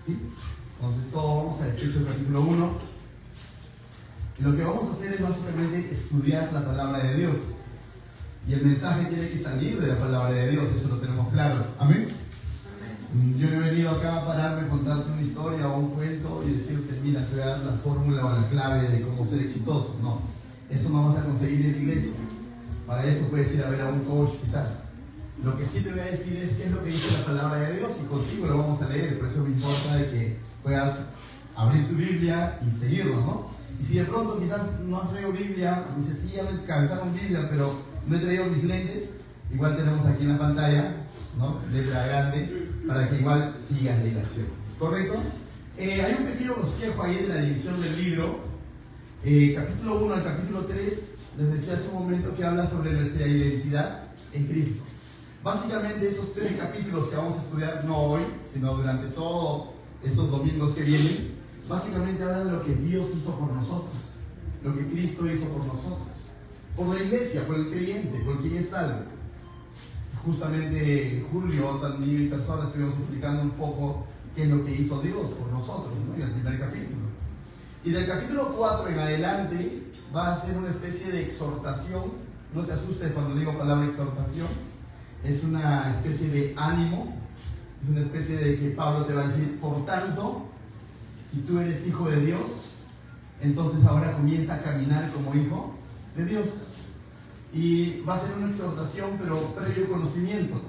¿Sí? Entonces todos vamos a Efesios capítulo 1. Y lo que vamos a hacer es básicamente estudiar la palabra de Dios. Y el mensaje tiene que salir de la palabra de Dios, eso lo tenemos claro. ¿Amén? Yo no he venido acá a pararme, contarte una historia o un cuento y decirte, mira, te voy a dar la fórmula o la clave de cómo ser exitoso. No, eso no vas a conseguir en la iglesia. Para eso puedes ir a ver a un coach quizás. Lo que sí te voy a decir es qué es lo que dice la palabra de Dios y contigo lo vamos a leer. Por eso me importa de que puedas abrir tu Biblia y seguirlo, ¿no? Y si de pronto quizás no has traído Biblia, dices, sí, ya me cabezaron Biblia, pero no he traído mis lentes, igual tenemos aquí en la pantalla, ¿no? Letra grande, para que igual sigas la ilación. ¿Correcto? Hay un pequeño bosquejo ahí de la división del libro, capítulo 1 al capítulo 3, les decía hace un momento que habla sobre nuestra identidad en Cristo. Básicamente esos 3 capítulos que vamos a estudiar, no hoy, sino durante todos estos domingos que vienen, básicamente hablan de lo que Dios hizo por nosotros, lo que Cristo hizo por nosotros, por la iglesia, por el creyente, por quien es salvo. Justamente Julio, también mi persona, estuvimos explicando un poco qué es lo que hizo Dios por nosotros, ¿no? En el primer capítulo. Y del capítulo 4 en adelante va a ser una especie de exhortación. No te asustes cuando digo palabra exhortación. Es una especie de ánimo, es una especie de que Pablo te va a decir, por tanto, si tú eres hijo de Dios, entonces ahora comienza a caminar como hijo de Dios. Y va a ser una exhortación, pero previo conocimiento.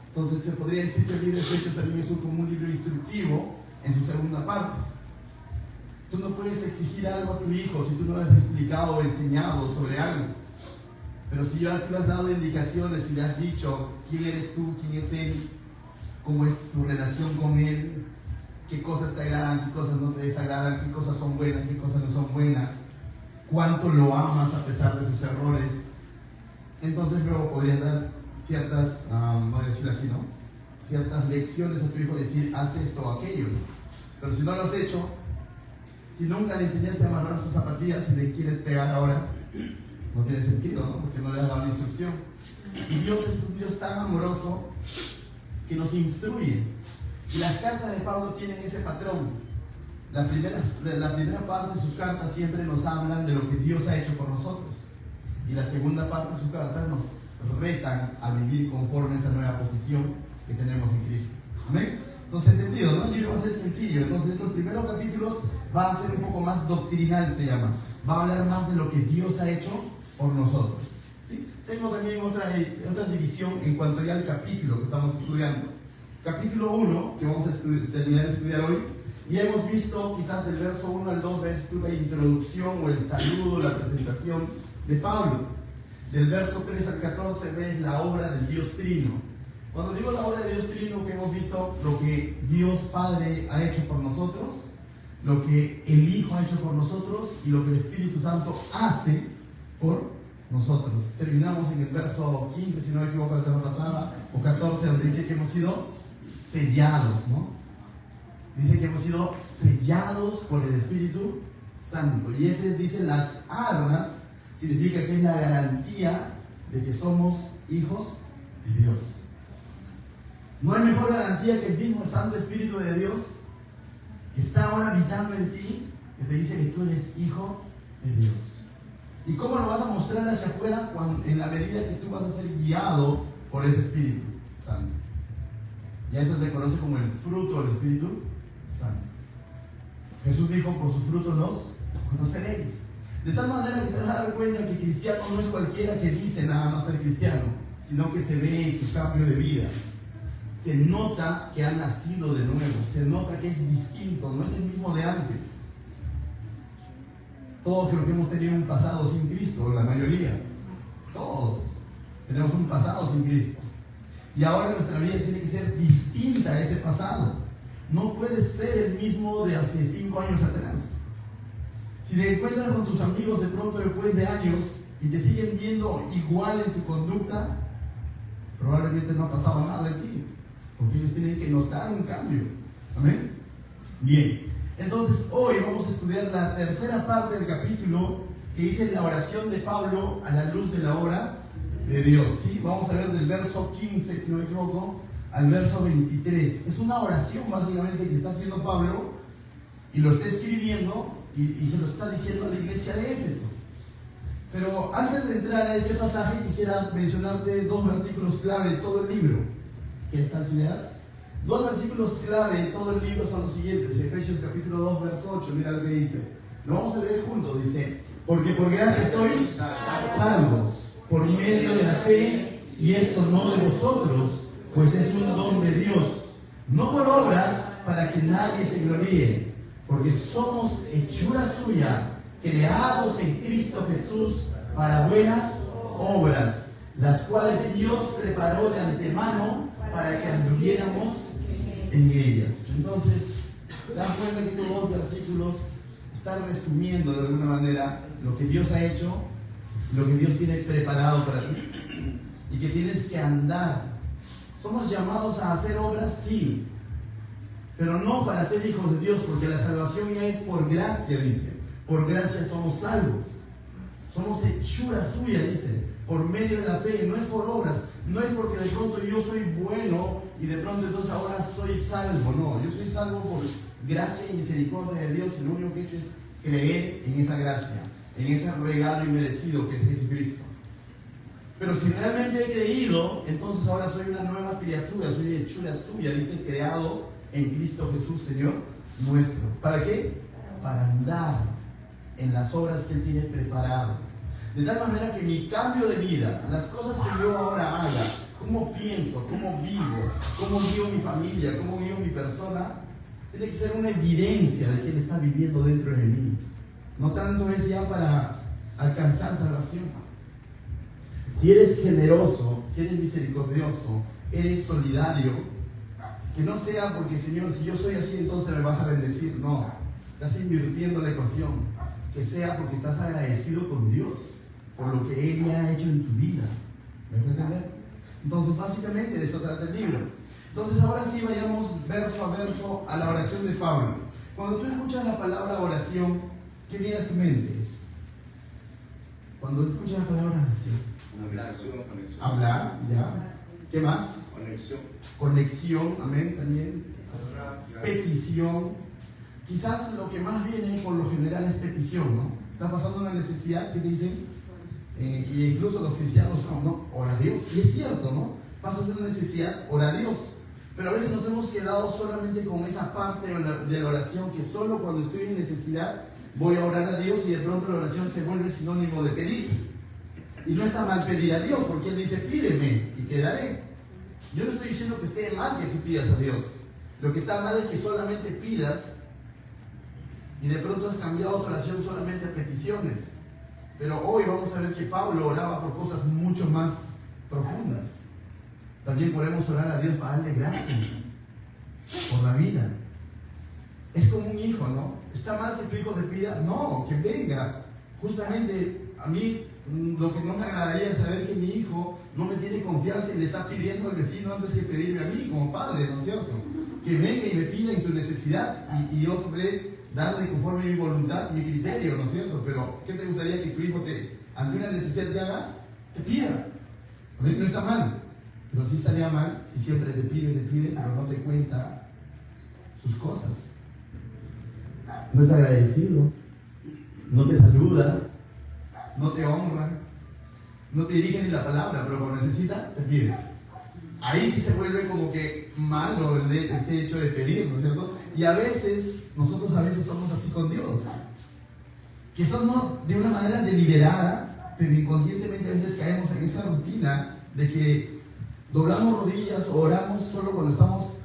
Entonces se podría decir que el libro de Efesios también es como un libro instructivo en su segunda parte. Tú no puedes exigir algo a tu hijo si tú no le has explicado o enseñado sobre algo. Pero si ya tú le has dado indicaciones y le has dicho quién eres tú, quién es él, cómo es tu relación con él, qué cosas te agradan, qué cosas no te desagradan, qué cosas son buenas, qué cosas no son buenas, cuánto lo amas a pesar de sus errores, entonces luego podrías dar ciertas, voy a decir así, ¿no? Ciertas lecciones a tu hijo, decir, haz esto o aquello, ¿no? Pero si no lo has hecho, si nunca le enseñaste a amarrar sus zapatillas y le quieres pegar ahora, no tiene sentido, ¿no? Porque no le has dado la instrucción. Y Dios es un Dios tan amoroso que nos instruye. Y las cartas de Pablo tienen ese patrón. La primera parte de sus cartas siempre nos hablan de lo que Dios ha hecho por nosotros. Y la segunda parte de sus cartas nos retan a vivir conforme a esa nueva posición que tenemos en Cristo. ¿Amén? Entonces, entendido, ¿no? El libro va a ser sencillo. Entonces, estos primeros capítulos va a ser un poco más doctrinal, se llama. Va a hablar más de lo que Dios ha hecho por nosotros. ¿Sí? Tengo también otra división en cuanto ya al capítulo que estamos estudiando. Capítulo 1, que vamos a terminar de estudiar hoy, y hemos visto quizás del verso 1 al 2, ves tú la introducción o el saludo, la presentación de Pablo. Del verso 3 al 14 ves la obra del Dios Trino. Cuando digo la obra de Dios Trino, que hemos visto lo que Dios Padre ha hecho por nosotros, lo que el Hijo ha hecho por nosotros y lo que el Espíritu Santo hace por nosotros. Terminamos en el verso 15, si no me equivoco, la semana pasada, o 14, donde dice que hemos sido sellados, ¿no? Dice que hemos sido sellados por el Espíritu Santo. Y ese es, dice, las arras, significa que es la garantía de que somos hijos de Dios. No hay mejor garantía que el mismo Santo Espíritu de Dios que está ahora habitando en ti, que te dice que tú eres hijo de Dios. ¿Y cómo lo vas a mostrar hacia afuera? En la medida que tú vas a ser guiado por ese Espíritu Santo. Y a eso se le conoce como el fruto del Espíritu Santo. Jesús dijo, por sus frutos los conoceréis. De tal manera que te vas a dar cuenta que cristiano no es cualquiera que dice nada más ser cristiano, sino que se ve en su cambio de vida. Se nota que ha nacido de nuevo, se nota que es distinto, no es el mismo de antes. Todos creo que hemos tenido un pasado sin Cristo, la mayoría. Todos tenemos un pasado sin Cristo. Y ahora nuestra vida tiene que ser distinta a ese pasado. No puedes ser el mismo de hace 5 años atrás. Si te encuentras con tus amigos de pronto después de años y te siguen viendo igual en tu conducta, probablemente no ha pasado nada en ti, porque ellos tienen que notar un cambio. ¿Amén? Bien, entonces hoy vamos a estudiar la tercera parte del capítulo que dice la oración de Pablo a la luz de la obra de Dios. ¿Sí? Vamos a ver del verso 15, si no me equivoco, al verso 23. Es una oración básicamente que está haciendo Pablo y lo está escribiendo y se lo está diciendo a la iglesia de Éfeso. Pero antes de entrar a ese pasaje quisiera mencionarte dos versículos clave de todo el libro. ¿Quieres tal ideas? Dos versículos clave de todo el libro son los siguientes. Efesios capítulo 2, verso 8, mira lo que dice. Lo vamos a leer juntos, dice: porque por gracia sois salvos por medio de la fe, y esto no de vosotros, pues es un don de Dios, no por obras para que nadie se gloríe, porque somos hechura suya, creados en Cristo Jesús para buenas obras, las cuales Dios preparó de antemano para que anduviéramos en ellas. Entonces, dan cuenta que estos dos versículos están resumiendo de alguna manera lo que Dios ha hecho, lo que Dios tiene preparado para ti y que tienes que andar. Somos llamados a hacer obras, sí, pero no para ser hijos de Dios, porque la salvación ya es por gracia, dice. Por gracia somos salvos. Somos hechura suya, dice, por medio de la fe. No es por obras, no es porque de pronto yo soy bueno y de pronto entonces ahora soy salvo. No, yo soy salvo por gracia y misericordia de Dios, y lo único que he hecho es creer en esa gracia, en ese regalo inmerecido que es Jesucristo. Pero si realmente he creído, entonces ahora soy una nueva criatura, soy hechura suya, dice, creado en Cristo Jesús, Señor nuestro. ¿Para qué? Para andar en las obras que Él tiene preparado. De tal manera que mi cambio de vida, las cosas que yo ahora haga, cómo pienso, cómo vivo, cómo guío mi familia, cómo guío mi persona, tiene que ser una evidencia de que Él está viviendo dentro de mí. No tanto es ya para alcanzar salvación. Si eres generoso, si eres misericordioso, eres solidario, que no sea porque, Señor, si yo soy así, entonces me vas a bendecir. No, estás invirtiendo la ecuación. Que sea porque estás agradecido con Dios por lo que Él ya ha hecho en tu vida. ¿Me dejo entender? Entonces, básicamente de eso trata el libro. Entonces, ahora sí vayamos verso a verso a la oración de Pablo. Cuando tú escuchas la palabra oración, ¿qué viene a tu mente? Cuando escuchas la palabra oración. Hablar, ya. ¿Qué más? Conexión, amén, también. Petición. Quizás lo que más viene por lo general es petición, ¿no? Está pasando una necesidad que te dicen, y incluso los cristianos son, ¿no? Ora a Dios. Y es cierto, ¿no? Pasas una necesidad, ora a Dios. Pero a veces nos hemos quedado solamente con esa parte de la oración, que solo cuando estoy en necesidad voy a orar a Dios, y de pronto la oración se vuelve sinónimo de pedir. Y no está mal pedir a Dios, porque Él dice, pídeme y te daré. Yo no estoy diciendo que esté mal que tú pidas a Dios. Lo que está mal es que solamente pidas y de pronto has cambiado tu oración solamente a peticiones. Pero hoy vamos a ver que Pablo oraba por cosas mucho más profundas. También podemos orar a Dios para darle gracias por la vida. Es como un hijo, ¿no? ¿Está mal que tu hijo te pida? No, que venga. Justamente a mí lo que no me agradaría es saber que mi hijo no me tiene confianza y le está pidiendo al vecino antes que pedirme a mí como padre, ¿no es cierto? Que venga y me pida en su necesidad y yo sabré darle conforme a mi voluntad, mi criterio, ¿no es cierto? Pero ¿qué te gustaría que tu hijo ante una necesidad te haga? Te pida. A mí no está mal, pero sí estaría mal si siempre te pide, pero no te cuenta sus cosas. No es agradecido, no te saluda, no te honra, no te dirige ni la palabra, pero cuando necesita, te pide. Ahí sí se vuelve como que malo este hecho de pedir, ¿no es cierto? Y nosotros a veces somos así con Dios, que somos de una manera deliberada, pero inconscientemente a veces caemos en esa rutina de que doblamos rodillas o oramos solo cuando estamos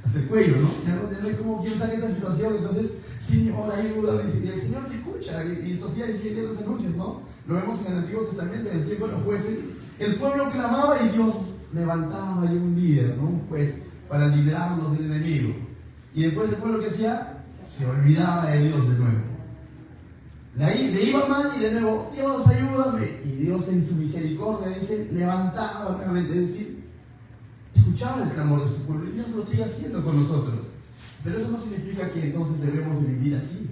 hasta el cuello, ¿no? Ya no hay como quien saque esta situación, entonces, Señor, ayúdame, y el Señor te escucha, y Sofía decía los anuncios, ¿no? Lo vemos en el Antiguo Testamento, en el tiempo de los jueces, el pueblo clamaba y Dios levantaba ahí un líder, ¿no? Un juez, para librarlos del enemigo. Y después el pueblo que hacía, se olvidaba de Dios de nuevo. Le iba mal y de nuevo, Dios, ayúdame. Y Dios en su misericordia, dice, levantaba nuevamente, es decir, escuchaba el clamor de su pueblo, y Dios lo sigue haciendo con nosotros. Pero eso no significa que entonces debemos de vivir así.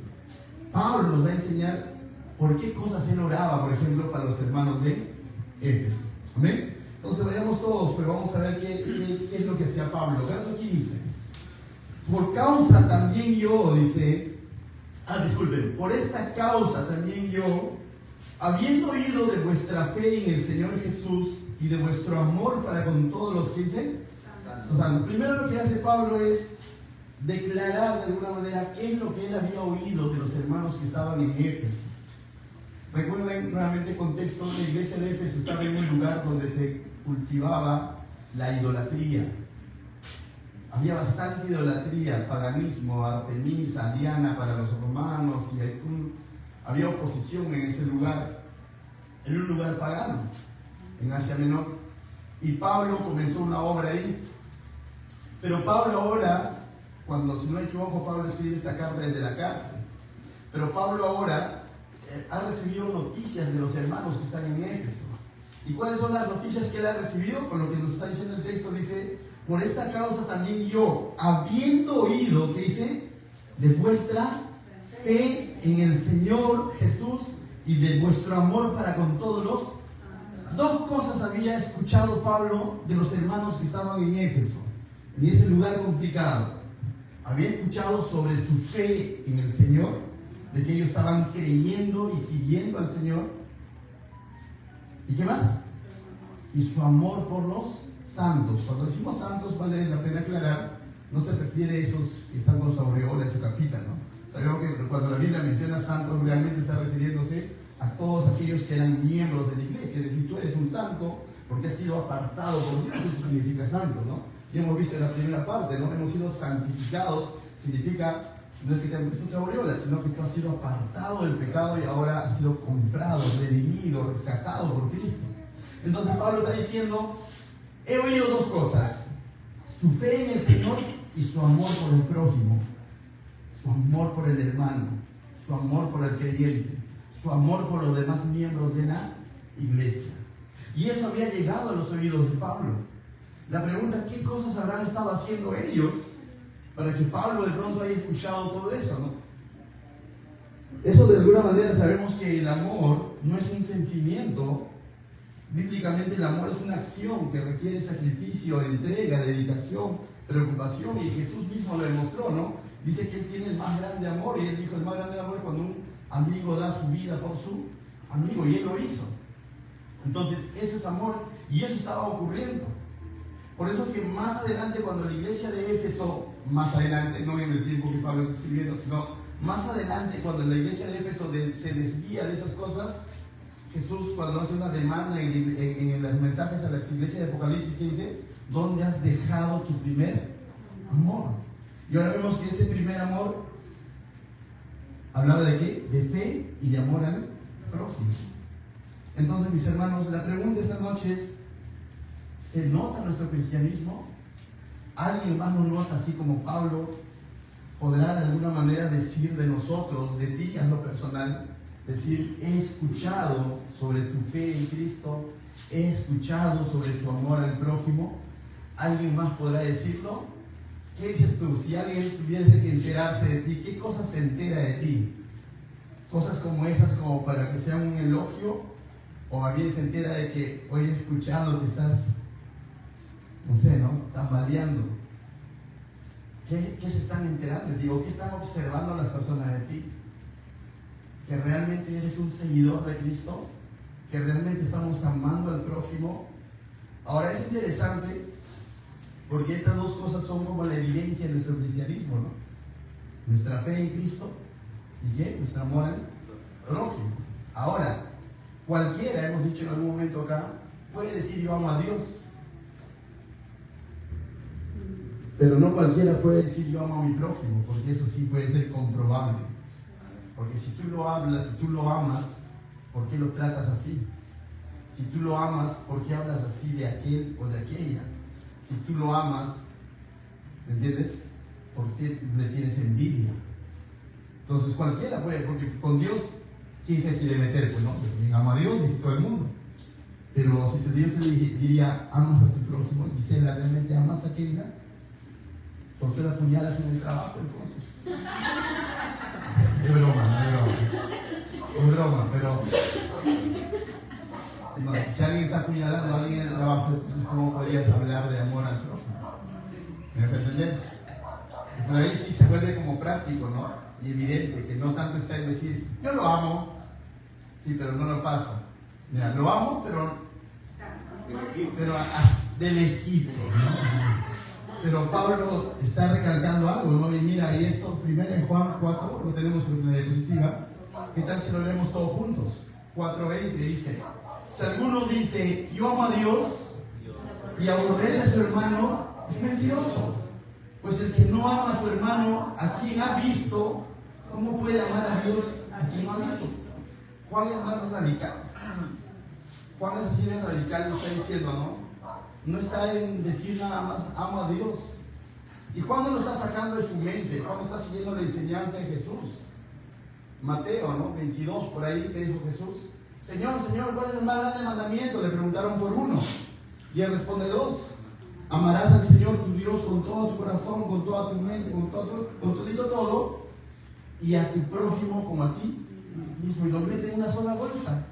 Pablo nos va a enseñar por qué cosas él oraba, por ejemplo, para los hermanos de Éfeso. ¿Amén? Entonces vayamos todos, pero vamos a ver qué es lo que hacía Pablo. Verso 15. Por causa también yo, dice, disculpen, por esta causa también yo, habiendo oído de vuestra fe en el Señor Jesús y de vuestro amor para con todos los que dicen, primero lo que hace Pablo es declarar de alguna manera qué es lo que él había oído de los hermanos que estaban en Éfeso. Recuerden nuevamente el contexto, la iglesia de Éfeso estaba en un lugar donde se cultivaba la idolatría. Había bastante idolatría, paganismo, Artemisa, Diana para los romanos, y había oposición en ese lugar. Era un lugar pagano, en Asia Menor. Y Pablo comenzó una obra ahí. Pero Pablo ahora, si no me equivoco, Pablo escribe esta carta desde la cárcel. Pero Pablo ahora ha recibido noticias de los hermanos que están en Éfeso. ¿Y cuáles son las noticias que él ha recibido? Con lo que nos está diciendo el texto, dice: por esta causa también yo, habiendo oído, ¿qué dice? De vuestra fe en el Señor Jesús y de vuestro amor para con todos los... Dos cosas había escuchado Pablo de los hermanos que estaban en Éfeso, en ese lugar complicado. Había escuchado sobre su fe en el Señor, de que ellos estaban creyendo y siguiendo al Señor. ¿Y qué más? Y su amor por los santos. Cuando decimos santos, vale la pena aclarar, no se refiere a esos que están con su aureola en su capita, ¿no? Sabemos que cuando la Biblia menciona santos, realmente está refiriéndose a todos aquellos que eran miembros de la iglesia. Es decir, tú eres un santo porque has sido apartado por Dios, eso significa santo, ¿no? Y hemos visto en la primera parte, ¿no? Hemos sido santificados, significa, no es que te han puesto tu aureola, sino que tú has sido apartado del pecado y ahora has sido comprado, redimido, rescatado por Cristo. Entonces Pablo está diciendo: he oído dos cosas, su fe en el Señor y su amor por el prójimo, su amor por el hermano, su amor por el creyente, su amor por los demás miembros de la iglesia. Y eso había llegado a los oídos de Pablo. La pregunta: ¿qué cosas habrán estado haciendo ellos para que Pablo de pronto haya escuchado todo eso, ¿no? Eso, de alguna manera, sabemos que el amor no es un sentimiento. Bíblicamente el amor es una acción que requiere sacrificio, entrega, dedicación, preocupación, y Jesús mismo lo demostró, ¿no? Dice que Él tiene el más grande amor, y Él dijo: el más grande amor es cuando un amigo da su vida por su amigo, y Él lo hizo. Entonces, eso es amor, y eso estaba ocurriendo. Por eso que más adelante, cuando la iglesia de Éfeso, más adelante, no en el tiempo que Pablo está escribiendo, sino más adelante, cuando la iglesia de Éfeso se desvía de esas cosas, Jesús, cuando hace una demanda en los mensajes a las iglesias de Apocalipsis, que dice: ¿dónde has dejado tu primer amor? Y ahora vemos que ese primer amor hablaba de ¿qué? De fe y de amor al prójimo. Entonces, mis hermanos, la pregunta esta noche es: ¿se nota nuestro cristianismo? ¿Alguien más nos nota así como Pablo? ¿Podrá de alguna manera decir de nosotros, de ti en lo personal, decir: he escuchado sobre tu fe en Cristo, he escuchado sobre tu amor al prójimo? ¿Alguien más podrá decirlo? ¿Qué dices tú? Si alguien tuviese que enterarse de ti, ¿qué cosas se entera de ti? ¿Cosas como esas, como para que sea un elogio? ¿O más bien se entera de que hoy he escuchado que estás, no sé, ¿no?, tambaleando? ¿Qué se están enterando de ti? ¿O qué están observando las personas de ti? ¿Que realmente eres un seguidor de Cristo? ¿Que realmente estamos amando al prójimo? Ahora, es interesante porque estas dos cosas son como la evidencia de nuestro cristianismo, ¿no? Nuestra fe en Cristo y ¿qué? Nuestro amor al prójimo. Ahora, cualquiera, hemos dicho en algún momento acá, puede decir: yo amo a Dios. Pero no cualquiera puede decir: yo amo a mi prójimo, porque eso sí puede ser comprobable. Porque si tú lo amas, ¿por qué lo tratas así? Si tú lo amas, ¿por qué hablas así de aquel o de aquella? Si tú lo amas, ¿entiendes? ¿Por qué le tienes envidia? Entonces cualquiera puede, porque con Dios, ¿quién se quiere meter? Pues no, quien ama a Dios, dice todo el mundo. Pero si yo te diría: amas a tu prójimo, Gisela, ¿realmente amas a aquella? ¿Por qué la apuñalas en el trabajo entonces? Es broma, no es broma. Es broma, pero no, si alguien está apuñalando a alguien en el trabajo, trabajo, entonces ¿cómo podrías hablar de amor al prójimo? ¿Me dejas entender? Pero ahí sí se vuelve como práctico, ¿no? Y evidente, que no tanto está en decir, yo lo amo, sí, pero no lo pasa. Mira, lo amo, pero de lejito, ¿no? Pero Pablo está recalcando algo, ¿no? Y mira, y esto primero en Juan 4, lo tenemos en la diapositiva. ¿Qué tal si lo leemos todos juntos? 4:20 dice, si alguno dice, yo amo a Dios y aborrece a su hermano, es mentiroso. Pues el que no ama a su hermano, a quien ha visto, ¿cómo puede amar a Dios a quien no ha visto? Juan es más radical. Juan es así de radical, lo está diciendo, ¿no? No está en decir nada más, amo a Dios. Y Juan no lo está sacando de su mente, Juan está siguiendo la enseñanza de Jesús. Mateo, ¿no? 22, por ahí, que dijo Jesús, Señor, Señor, ¿cuál es el más grande mandamiento? Le preguntaron por uno. Y él responde 2. Amarás al Señor tu Dios con todo tu corazón, con toda tu mente, con todo, y a tu prójimo como a ti mismo. Y lo mete en una sola bolsa.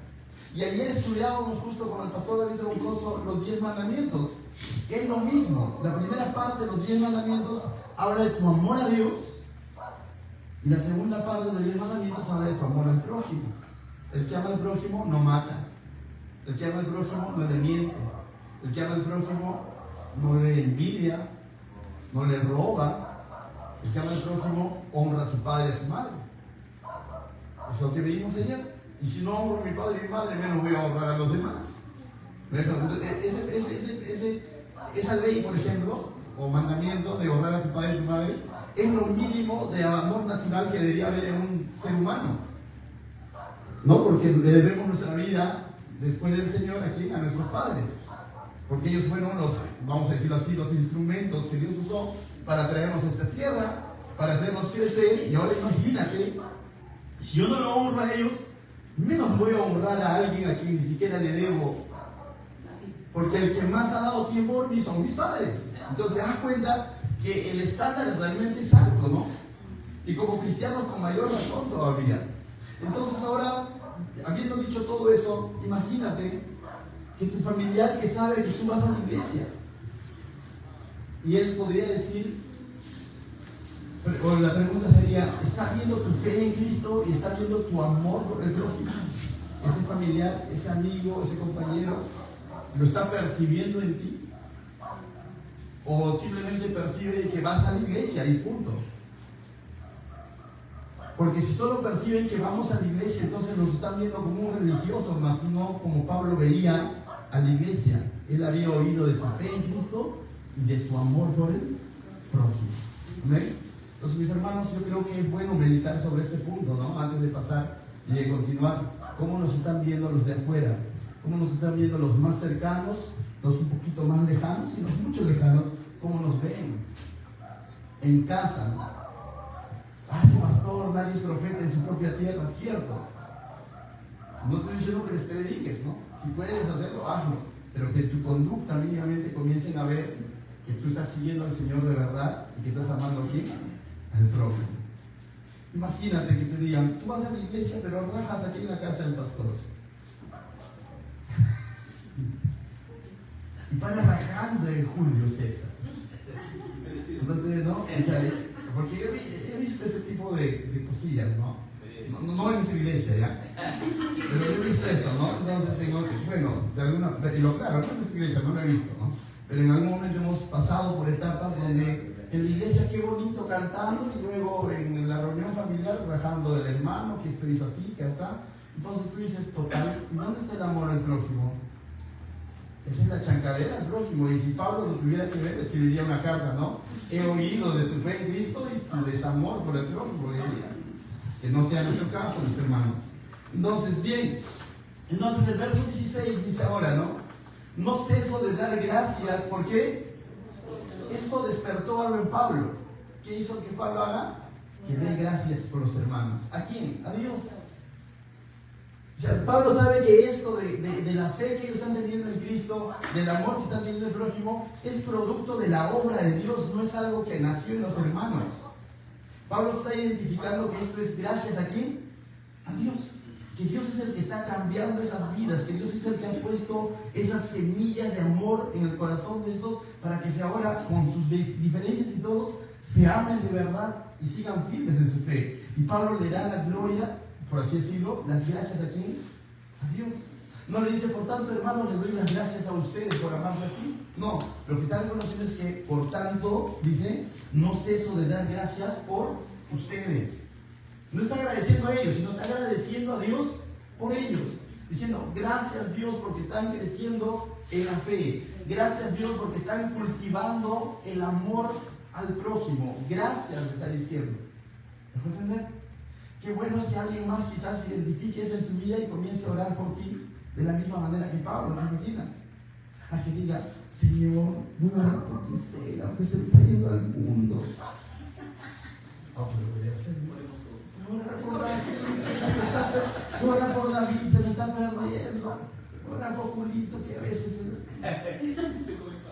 Y ayer estudiábamos justo con el pastor David Roncoso los 10 mandamientos, que es lo mismo. La primera parte de los 10 mandamientos habla de tu amor a Dios, y la segunda parte de los 10 mandamientos habla de tu amor al prójimo. El que ama al prójimo no mata, el que ama al prójimo no le miente, el que ama al prójimo no le envidia, no le roba, el que ama al prójimo honra a su padre y a su madre. Es lo que vimos ayer. Y si no honro a mi padre y mi madre, menos voy a honrar a los demás. Esa ley, por ejemplo, o mandamiento de honrar a tu padre y tu madre, es lo mínimo de amor natural que debería haber en un ser humano. No, porque le debemos nuestra vida después del Señor aquí a nuestros padres. Porque ellos fueron los, vamos a decirlo así, los instrumentos que Dios usó para traernos a esta tierra, para hacernos crecer. Y ahora imagínate, si yo no lo honro a ellos, menos voy a honrar a alguien a quien ni siquiera le debo. Porque el que más ha dado tiempo por mí son mis padres. Entonces te das cuenta que el estándar realmente es alto, ¿no? Y como cristianos con mayor razón todavía. Entonces ahora, habiendo dicho todo eso, imagínate que tu familiar que sabe que tú vas a la iglesia, y él podría decir, o la pregunta sería, ¿está viendo tu fe en Cristo y está viendo tu amor por el prójimo? Ese familiar, ese amigo, ese compañero, ¿lo está percibiendo en ti? ¿O simplemente percibe que vas a la iglesia y punto? Porque si solo perciben que vamos a la iglesia, entonces nos están viendo como un religioso, más no como Pablo veía a la iglesia. Él había oído de su fe en Cristo y de su amor por el prójimo. ¿Amén? Entonces, mis hermanos, yo creo que es bueno meditar sobre este punto, ¿no? Antes de pasar y de continuar. ¿Cómo nos están viendo los de afuera? ¿Cómo nos están viendo los más cercanos, los un poquito más lejanos y los mucho lejanos? ¿Cómo nos ven? En casa, ¿no? Ay, pastor, nadie es profeta en su propia tierra, cierto. No estoy diciendo que les prediques, ¿no? Si puedes hacerlo, hazlo. Pero que tu conducta mínimamente comiencen a ver que tú estás siguiendo al Señor de verdad y que estás amando a quién, al prójimo. Imagínate que te digan, tú vas a la iglesia pero rajas aquí en la casa del pastor. Y para rajando en Julio César. Entonces, ¿no? Porque yo he visto ese tipo de cosillas, ¿no? No en nuestra iglesia, ¿ya? Pero yo he visto eso, ¿no? Entonces, bueno, de alguna, y lo claro, no en nuestra iglesia, no lo he visto, ¿no? Pero en algún momento hemos pasado por etapas donde en la iglesia qué bonito cantando y luego en la reunión familiar rajando del hermano, que esto hizo así, que así. Entonces tú dices, total, ¿dónde está el amor al prójimo? Esa es la chancadera al prójimo. Y si Pablo lo tuviera que ver, escribiría una carta, ¿no? He oído de tu fe en Cristo y tu desamor por el prójimo. Que no sea nuestro caso, mis hermanos. Entonces, bien. Entonces el verso 16 dice ahora, ¿no? No ceso de dar gracias. ¿Por qué? Esto despertó algo en Pablo. ¿Qué hizo que Pablo haga? Que dé gracias por los hermanos. ¿A quién? A Dios. O sea, Pablo sabe que esto de la fe que ellos están teniendo en Cristo, del amor que están teniendo en el prójimo, es producto de la obra de Dios, no es algo que nació en los hermanos. Pablo está identificando que esto es gracias a quién? A Dios. que Dios es el que está cambiando esas vidas, que Dios es el que ha puesto esas semillas de amor en el corazón de estos para que ahora con sus diferencias y todos se amen de verdad y sigan firmes en su fe. Y Pablo le da la gloria, por así decirlo, las gracias a ¿quién? A Dios. No le dice, por tanto, hermano, le doy las gracias a ustedes por amarse así. No, lo que está reconociendo es que, por tanto, dice, no ceso de dar gracias por ustedes. No está agradeciendo a ellos, sino está agradeciendo a Dios por ellos. Diciendo, gracias Dios porque están creciendo en la fe. Gracias Dios porque están cultivando el amor al prójimo. Gracias, le está diciendo. ¿Me puedo entender? Qué bueno es que alguien más quizás identifique eso en tu vida y comience a orar por ti de la misma manera que Pablo, ¿te imaginas? A que diga, Señor, voy a orar por Gisela, aunque se está yendo al mundo. Pero voy a hacer, voy a orar por David, voy a orar por David, se me está perdiendo. Voy a orar por Julito, que a veces...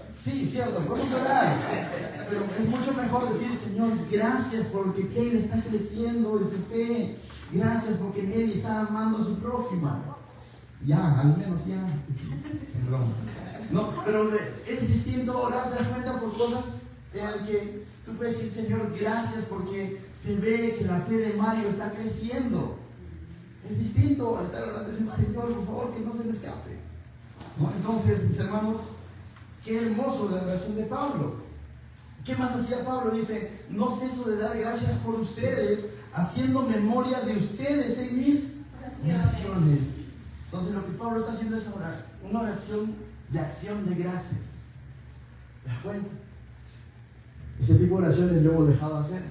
Sí, cierto, podemos orar. Pero es mucho mejor decir, Señor, gracias porque Kelly está creciendo en su fe. Gracias porque Nelly está amando a su prójima. Ya, al menos ya. No, pero es distinto orar de cuenta por cosas en las que tú puedes decir, Señor, gracias porque se ve que la fe de Mario está creciendo. Es distinto a estar orando y decir, Señor, por favor, que no se me escape. ¿No? Entonces, mis hermanos, qué hermoso la oración de Pablo. ¿Qué más hacía Pablo? Dice, no ceso de dar gracias por ustedes, haciendo memoria de ustedes en mis oraciones. Entonces lo que Pablo está haciendo es orar, una oración de acción de gracias. ¿Te das cuenta? Ese tipo de oraciones lo hemos dejado de hacer.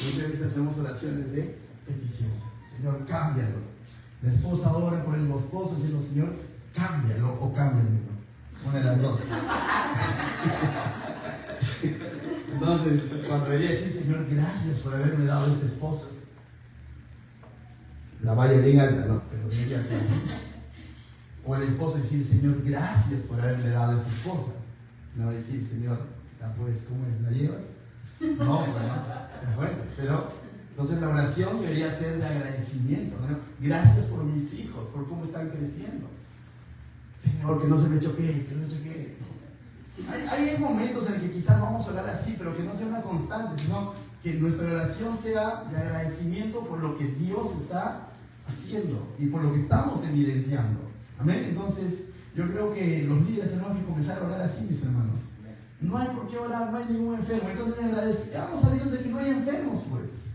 Muchas veces hacemos oraciones de petición. Señor, cámbialo. La esposa ora por el esposo diciendo, Señor, cámbialo o cámbiamelo. Una de las dos. Entonces, cuando debería decir, Señor, gracias por haberme dado este esposo. La valla bien alta, no, pero tiene que hacer así. O el esposo decir, Señor, gracias por haberme dado esta esposa. No decir, Señor, ¿cómo es? ¿La llevas? No, bueno, pero entonces la oración debería ser de agradecimiento, ¿no? Gracias por mis hijos, por cómo están creciendo. Señor, que no se me choque, que no se choque. Hay momentos en que quizás vamos a orar así, pero que no sea una constante, sino que nuestra oración sea de agradecimiento por lo que Dios está haciendo y por lo que estamos evidenciando. Amén. Entonces, yo creo que los líderes tenemos que comenzar a orar así, mis hermanos. No hay por qué orar, no hay ningún enfermo. Entonces, agradezcamos a Dios de que no hay enfermos, pues.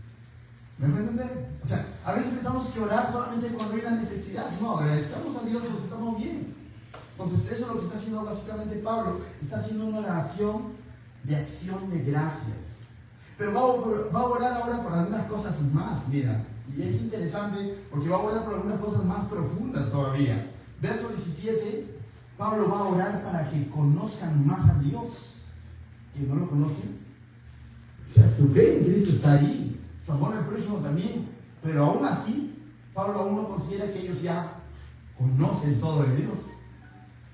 ¿Me puede entender? O sea, a veces pensamos que orar solamente cuando hay una necesidad. No, agradezcamos a Dios porque estamos bien. Entonces, eso es lo que está haciendo básicamente Pablo. Está haciendo una oración de acción de gracias. Pero va a orar ahora por algunas cosas más, mira. Y es interesante porque va a orar por algunas cosas más profundas todavía. Verso 17, Pablo va a orar para que conozcan más a Dios. ¿Que no lo conocen? O sea, su fe en Cristo está ahí. Su amor al prójimo también. Pero aún así, Pablo aún no considera que ellos ya conocen todo de Dios,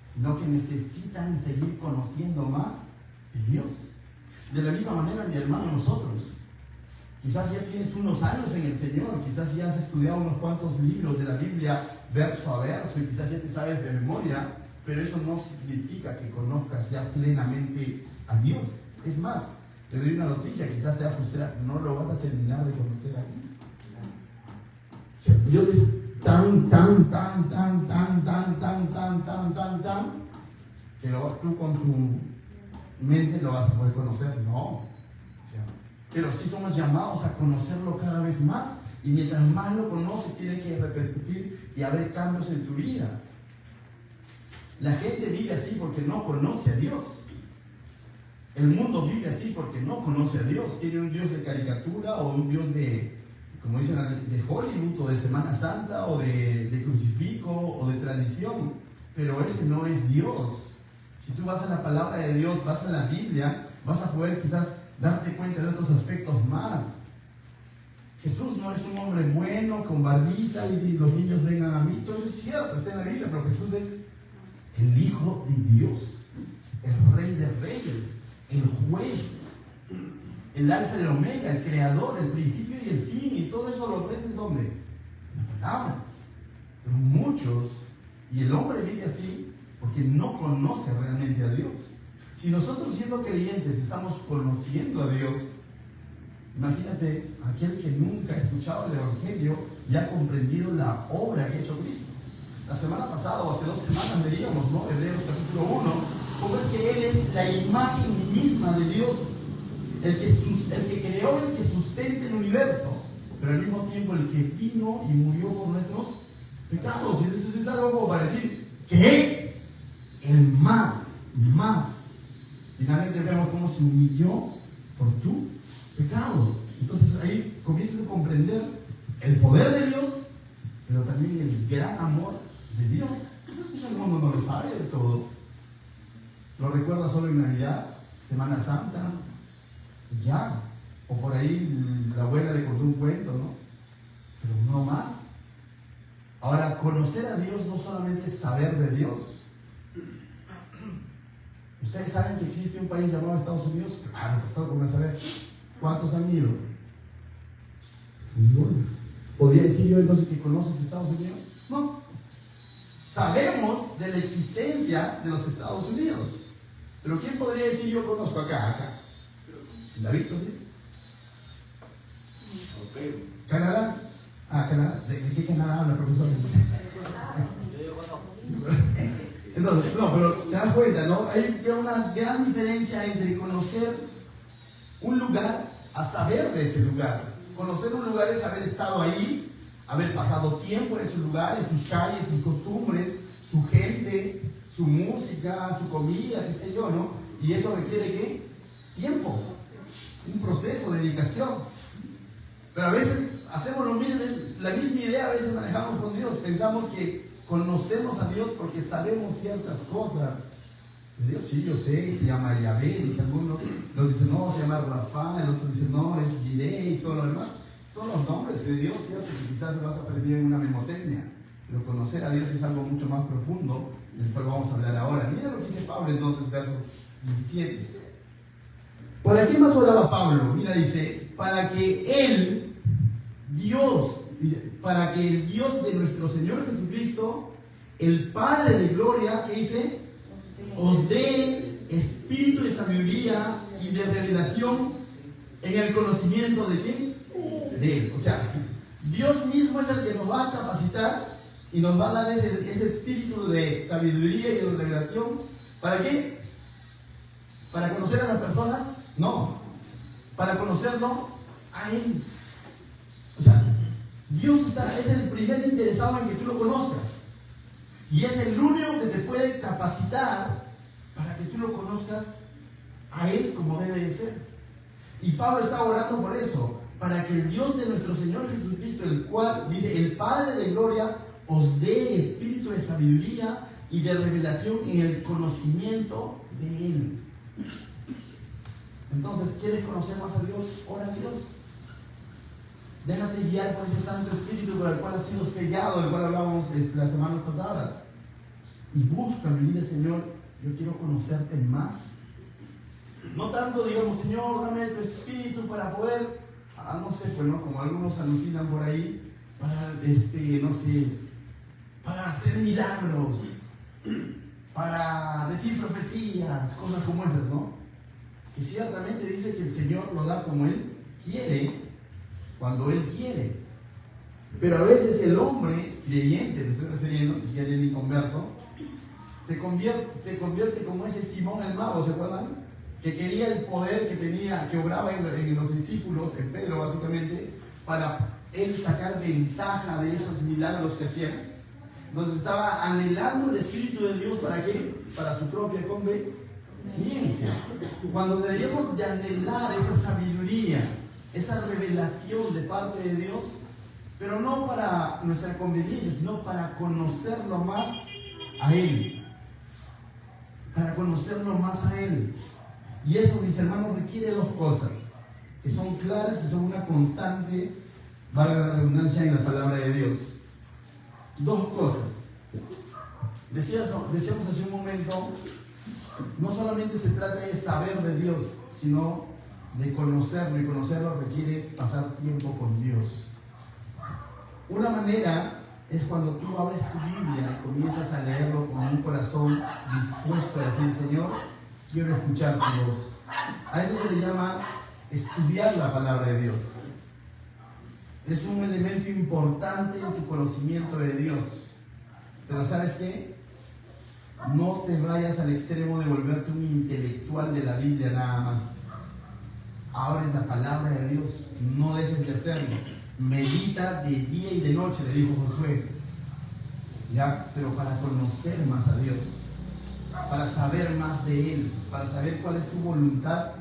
sino que necesitan seguir conociendo más de Dios. De la misma manera, mi hermano, nosotros, quizás ya tienes unos años en el Señor, quizás ya has estudiado unos cuantos libros de la Biblia, verso a verso, y quizás ya te sabes de memoria, pero eso no significa que conozcas ya plenamente a Dios. Es más, te doy una noticia, quizás te va a frustrar, no lo vas a terminar de conocer aquí. O sea, Dios es tan, que tú con tu mente lo vas a poder conocer. No. O sea, pero sí somos llamados a conocerlo cada vez más. Y mientras más lo conoces, tiene que repercutir y haber cambios en tu vida. La gente vive así porque no conoce a Dios. El mundo vive así porque no conoce a Dios. Tiene un Dios de caricatura o un Dios de, como dicen, de Hollywood o de Semana Santa o de crucifijo o de tradición. Pero ese no es Dios. Si tú vas a la palabra de Dios, vas a la Biblia, vas a poder quizás darte cuenta de otros aspectos más. Jesús no es un hombre bueno, con barbita y los niños vengan a mí. Todo eso es cierto, está en la Biblia, pero Jesús es el Hijo de Dios, el Rey de Reyes, el Juez, el Alfa y el Omega, el Creador, el principio y el fin. Y todo eso lo aprendes ¿dónde? En la palabra. Pero muchos, y el hombre vive así, porque no conoce realmente a Dios. Si nosotros siendo creyentes estamos conociendo a Dios, imagínate aquel que nunca ha escuchado el Evangelio y ha comprendido la obra que ha hecho Cristo. La semana pasada o hace 2 semanas veíamos, ¿no? Hebreos capítulo 1, cómo es que Él es la imagen misma de Dios, el que creó, el que sustenta el universo, pero al mismo tiempo el que vino y murió por nuestros pecados. Y eso es algo como para decir que el más, finalmente vemos cómo se humilló por tu pecado. Entonces ahí comienzas a comprender el poder de Dios, pero también el gran amor de Dios. Eso el mundo no lo sabe de todo. Lo recuerda solo en Navidad, Semana Santa, ya. O por ahí la abuela le contó un cuento, ¿no? Pero no más. Ahora, conocer a Dios no solamente es saber de Dios. ¿Ustedes saben que existe un país llamado Estados Unidos? Claro, pues todo como saber. ¿Cuántos han ido? Ninguno. ¿Podría decir yo entonces que conoces Estados Unidos? No. Sabemos de la existencia de los Estados Unidos. Pero ¿quién podría decir yo conozco acá? ¿David? ¿Canadá? Canadá. ¿De qué Canadá habla, profesor? Entonces, no, pero te das cuenta, ¿no? Hay una gran diferencia entre conocer un lugar a saber de ese lugar. Conocer un lugar es haber estado ahí, haber pasado tiempo en su lugar, en sus calles, sus costumbres, su gente, su música, su comida, qué sé yo, ¿no? Y eso requiere ¿qué? Tiempo, un proceso, dedicación. Pero a veces hacemos lo mismo, la misma idea a veces manejamos con Dios. Pensamos que conocemos a Dios porque sabemos ciertas cosas. Dios, sí, yo sé, se llama Yahvé, dice algunos, los dicen no, se llama Rafa, el otro dice no, es Jireh y todo lo demás. Son los nombres de Dios, cierto, que quizás lo vas a aprender en una memotecnia, pero conocer a Dios es algo mucho más profundo, del cual vamos a hablar ahora. Mira lo que dice Pablo entonces, verso 17. ¿Para qué más oraba Pablo? Mira, dice, para que el Dios de nuestro Señor Jesucristo, el Padre de gloria, que dice, os dé espíritu de sabiduría y de revelación en el conocimiento de quién? De Él. O sea, Dios mismo es el que nos va a capacitar y nos va a dar ese espíritu de sabiduría y de revelación. ¿Para qué? ¿Para conocer a las personas? No. Para conocerlo a Él. O sea, Dios es el primer interesado en que tú lo conozcas. Y es el único que te puede capacitar para que tú lo conozcas a Él como debe de ser. Y Pablo está orando por eso, para que el Dios de nuestro Señor Jesucristo, el cual dice, el Padre de gloria, os dé espíritu de sabiduría y de revelación en el conocimiento de Él. Entonces, ¿quieres conocer más a Dios? Ora a Dios. Déjate guiar por ese Santo Espíritu por el cual has sido sellado, del cual hablábamos las semanas pasadas. Y busca, mi vida, Señor, yo quiero conocerte más. No tanto, digamos, Señor, dame tu Espíritu para poder, no sé, pues, ¿no? Como algunos alucinan por ahí, para, no sé, para hacer milagros, para decir profecías, cosas como esas, ¿no? Que ciertamente dice que el Señor lo da como Él quiere, cuando Él quiere. Pero a veces el hombre creyente, me estoy refiriendo, que si alguien inconverso, se convierte como ese Simón el mago, ¿se acuerdan? Que quería el poder que tenía, que obraba en los discípulos, en Pedro básicamente, para él sacar ventaja de esos milagros que hacían. Entonces estaba anhelando el Espíritu de Dios, ¿para qué? Para su propia conveniencia. Cuando deberíamos de anhelar esa sabiduría, esa revelación de parte de Dios, pero no para nuestra conveniencia, sino para conocerlo más a Él. Para conocerlo más a Él. Y eso, mis hermanos, requiere dos cosas, que son claras y son una constante, valga la redundancia, en la palabra de Dios. Dos cosas. Decíamos hace un momento, no solamente se trata de saber de Dios, sino de conocerlo, y conocerlo requiere pasar tiempo con Dios. Una manera es cuando tú abres tu Biblia y comienzas a leerlo con un corazón dispuesto a decir, Señor, quiero escuchar tu voz. A eso se le llama estudiar la palabra de Dios. Es un elemento importante en tu conocimiento de Dios. Pero ¿sabes qué? No te vayas al extremo de volverte un intelectual de la Biblia nada más. Abre la palabra de Dios, no dejes de hacerlo. Medita de día y de noche, le dijo Josué. Ya, pero para conocer más a Dios, para saber más de Él, para saber cuál es tu voluntad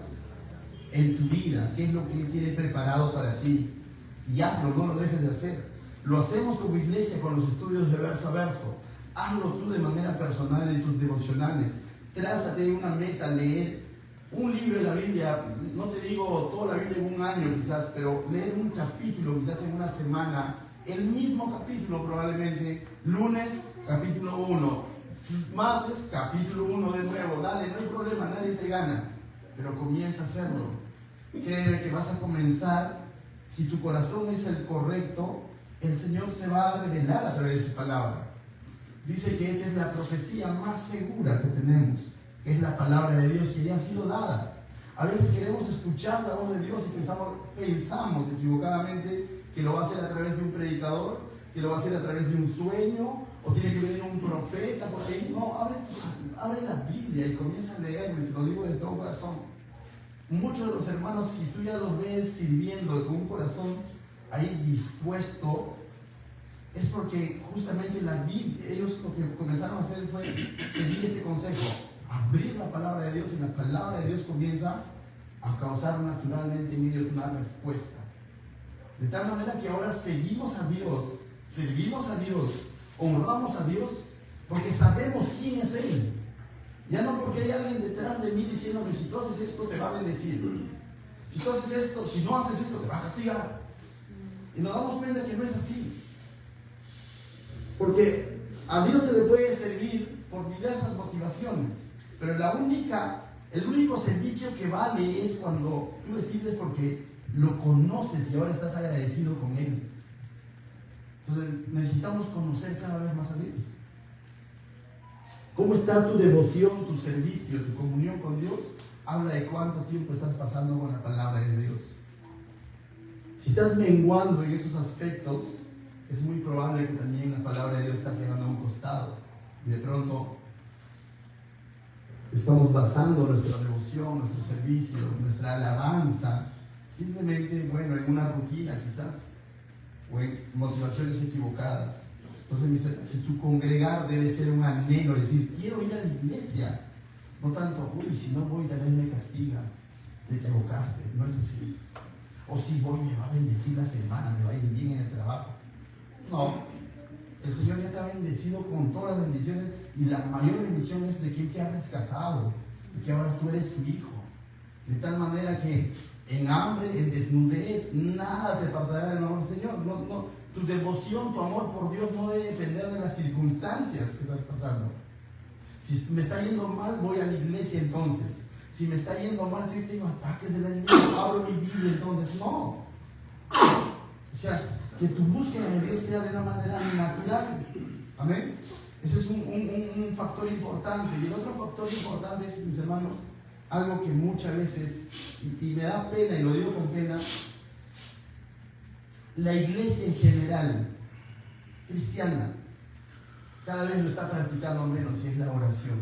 en tu vida, qué es lo que Él tiene preparado para ti. Y hazlo, no lo dejes de hacer. Lo hacemos como iglesia con los estudios de verso a verso. Hazlo tú de manera personal en tus devocionales. Trázate una meta, leer un libro de la Biblia. No te digo toda la Biblia en un año quizás, pero leer un capítulo quizás en una semana. El mismo capítulo probablemente. Lunes, capítulo 1. Martes, capítulo 1 de nuevo. Dale, no hay problema, nadie te gana. Pero comienza a hacerlo. Créeme que vas a comenzar. Si tu corazón es el correcto, el Señor se va a revelar a través de su palabra. Dice que esta es la profecía más segura que tenemos, que es la palabra de Dios que ya ha sido dada. A veces queremos escuchar la voz de Dios y pensamos equivocadamente que lo va a hacer a través de un predicador, que lo va a hacer a través de un sueño, o tiene que venir un profeta por ahí. No, abre la Biblia y comienza a leerlo, y te lo digo de todo corazón. Muchos de los hermanos, si tú ya los ves sirviendo con un corazón ahí dispuesto, es porque justamente la Biblia, ellos lo que comenzaron a hacer fue seguir este consejo, abrir la palabra de Dios, y la palabra de Dios comienza a causar naturalmente en ellos una respuesta. De tal manera que ahora seguimos a Dios, servimos a Dios, honramos a Dios, porque sabemos quién es Él. Ya no porque hay alguien detrás de mí diciéndome, si tú haces esto te va a bendecir, si tú haces esto, si no haces esto te va a castigar. Y nos damos cuenta que no es así. Porque a Dios se le puede servir por diversas motivaciones, pero el único servicio que vale es cuando tú le sirves porque lo conoces y ahora estás agradecido con Él. Entonces necesitamos conocer cada vez más a Dios. ¿Cómo está tu devoción, tu servicio, tu comunión con Dios? Habla de cuánto tiempo estás pasando con la palabra de Dios. Si estás menguando en esos aspectos, es muy probable que también la palabra de Dios está quedando a un costado. Y de pronto estamos basando nuestra devoción, nuestro servicio, nuestra alabanza, simplemente, bueno, en una rutina quizás, o en motivaciones equivocadas. Entonces, si tu congregar debe ser un anhelo, decir, quiero ir a la iglesia, no tanto, uy, si no voy tal vez me castiga, te equivocaste, no es así. O si voy me va a bendecir la semana, me va a ir bien en el trabajo. No, el Señor ya te ha bendecido con todas las bendiciones, y la mayor bendición es de que Él te ha rescatado, de que ahora tú eres su hijo, de tal manera que en hambre, en desnudez, nada te apartará del amor del Señor. Tu devoción, tu amor por Dios no debe depender de las circunstancias que estás pasando. Si me está yendo mal, voy a la iglesia entonces. Si me está yendo mal, yo tengo ataques del enemigo, abro mi Biblia entonces. No. O sea, que tu búsqueda de Dios sea de una manera natural. Amén. Ese es un factor importante. Y el otro factor importante es, mis hermanos, algo que muchas veces, y me da pena, y lo digo con pena, la iglesia en general, cristiana, cada vez lo está practicando menos, y es la oración.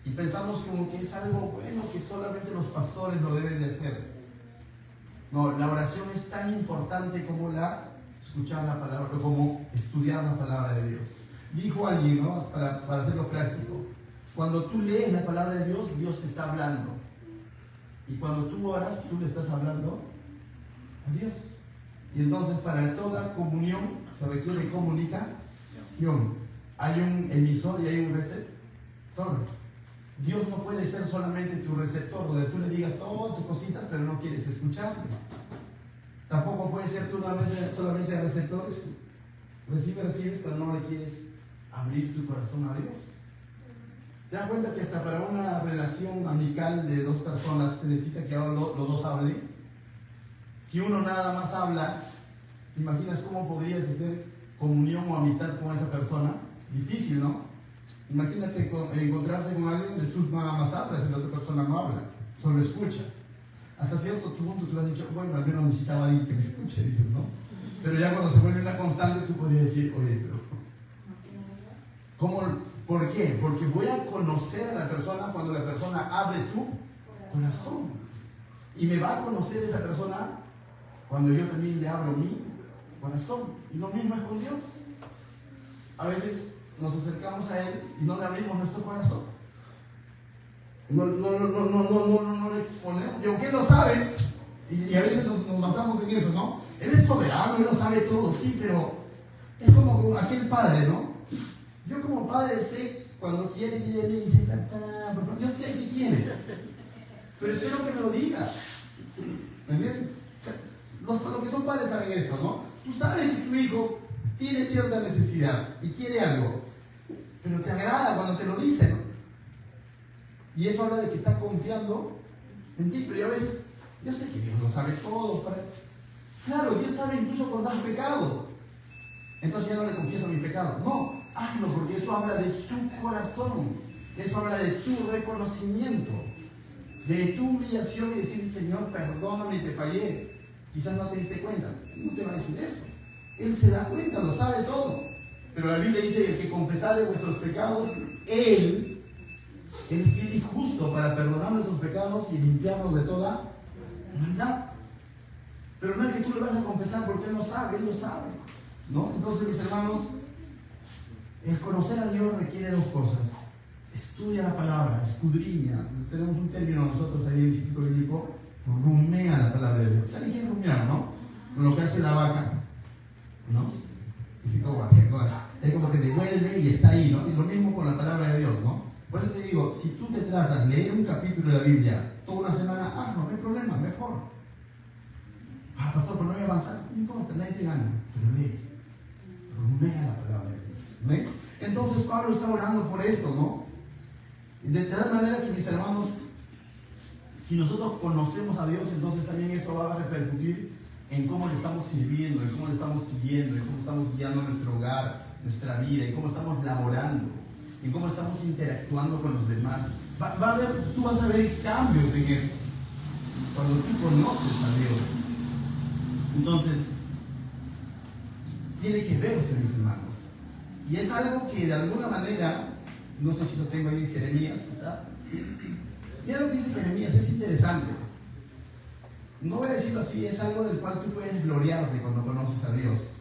Y pensamos como que es algo bueno, que solamente los pastores lo deben de hacer. No, la oración es tan importante como escuchar la palabra, como estudiar la palabra de Dios. Dijo alguien, ¿no? Para hacerlo práctico, cuando tú lees la palabra de Dios, Dios te está hablando. Y cuando tú oras, tú le estás hablando a Dios. Y entonces para toda comunión se requiere comunicación. Hay un emisor y hay un receptor. Dios no puede ser solamente tu receptor, donde tú le digas todas tus cositas, pero no quieres escucharlo. Tampoco puede ser tú solamente receptor. Recibes, pero no le quieres abrir tu corazón a Dios. ¿Te das cuenta que hasta para una relación amical de dos personas se necesita que ahora los dos hablen? Si uno nada más habla, ¿Te imaginas cómo podrías hacer comunión o amistad con esa persona? Difícil, ¿no? Imagínate encontrarte con alguien donde tú nada más hablas y la otra persona no habla, solo escucha. Hasta cierto punto tú has dicho, bueno, al menos necesitaba alguien que me escuche, dices, ¿no? Pero ya cuando se vuelve una constante, tú podrías decir, oye, pero ¿cómo? ¿Por qué? Porque voy a conocer a la persona cuando la persona abre su corazón. Y me va a conocer esa persona cuando yo también le abro mi corazón. Y lo mismo es con Dios. A veces nos acercamos a Él y no le abrimos nuestro corazón. No le exponemos. Y aunque Él lo sabe, y a veces nos basamos en eso, ¿no? Él es soberano, Él lo sabe todo, sí, pero es como aquel padre, ¿no? Yo como padre sé cuando quiere y dice, yo sé que quiere, pero espero que me lo diga. ¿Me entiendes? O sea, los que son padres saben esto, ¿no? Tú sabes que tu hijo tiene cierta necesidad y quiere algo, pero te agrada cuando te lo dice, ¿no? Y eso habla de que está confiando en ti, pero yo a veces, yo sé que Dios lo sabe todo. Claro, Dios sabe incluso cuando has pecado. Entonces ya no le confieso mi pecado. No, hazlo porque eso habla de tu corazón. Eso habla de tu reconocimiento, de tu humillación y decir, Señor, perdóname, te fallé. Quizás no te diste cuenta. No te va a decir eso. Él se da cuenta, lo sabe todo. Pero la Biblia dice que el que confesare vuestros pecados, Él es fiel y justo para perdonar nuestros pecados y limpiarnos de toda maldad. Pero no es que tú le vas a confesar porque Él no sabe, Él lo sabe, ¿no? Entonces, mis hermanos, el conocer a Dios requiere dos cosas. Estudia la palabra, escudriña. Tenemos un término nosotros ahí en el Instituto Bíblico, rumea la palabra de Dios. ¿Saben qué es rumear, no? Lo que hace la vaca, ¿no? Es como que devuelve y está ahí, ¿no? Y lo mismo con la palabra de Dios, ¿no? Por eso te digo, si tú te trazas a leer un capítulo de la Biblia toda una semana, no hay problema, mejor. Pastor, pero no voy a avanzar. No importa, nadie te gana, pero lee. Rumea la palabra de Dios. ¿Ve? Entonces Pablo está orando por esto, ¿no? De tal manera que, mis hermanos, si nosotros conocemos a Dios, entonces también eso va a repercutir en cómo le estamos sirviendo, en cómo le estamos siguiendo, en cómo estamos guiando nuestro hogar, nuestra vida, en cómo estamos laborando, en cómo estamos interactuando con los demás. Tú vas a ver cambios en eso cuando tú conoces a Dios. Entonces, tiene que verse, mis hermanos. Y es algo que de alguna manera, no sé si lo tengo ahí en Jeremías, ¿está? Sí. Mira lo que dice Jeremías, es interesante. No voy a decirlo así, es algo del cual tú puedes gloriarte cuando conoces a Dios.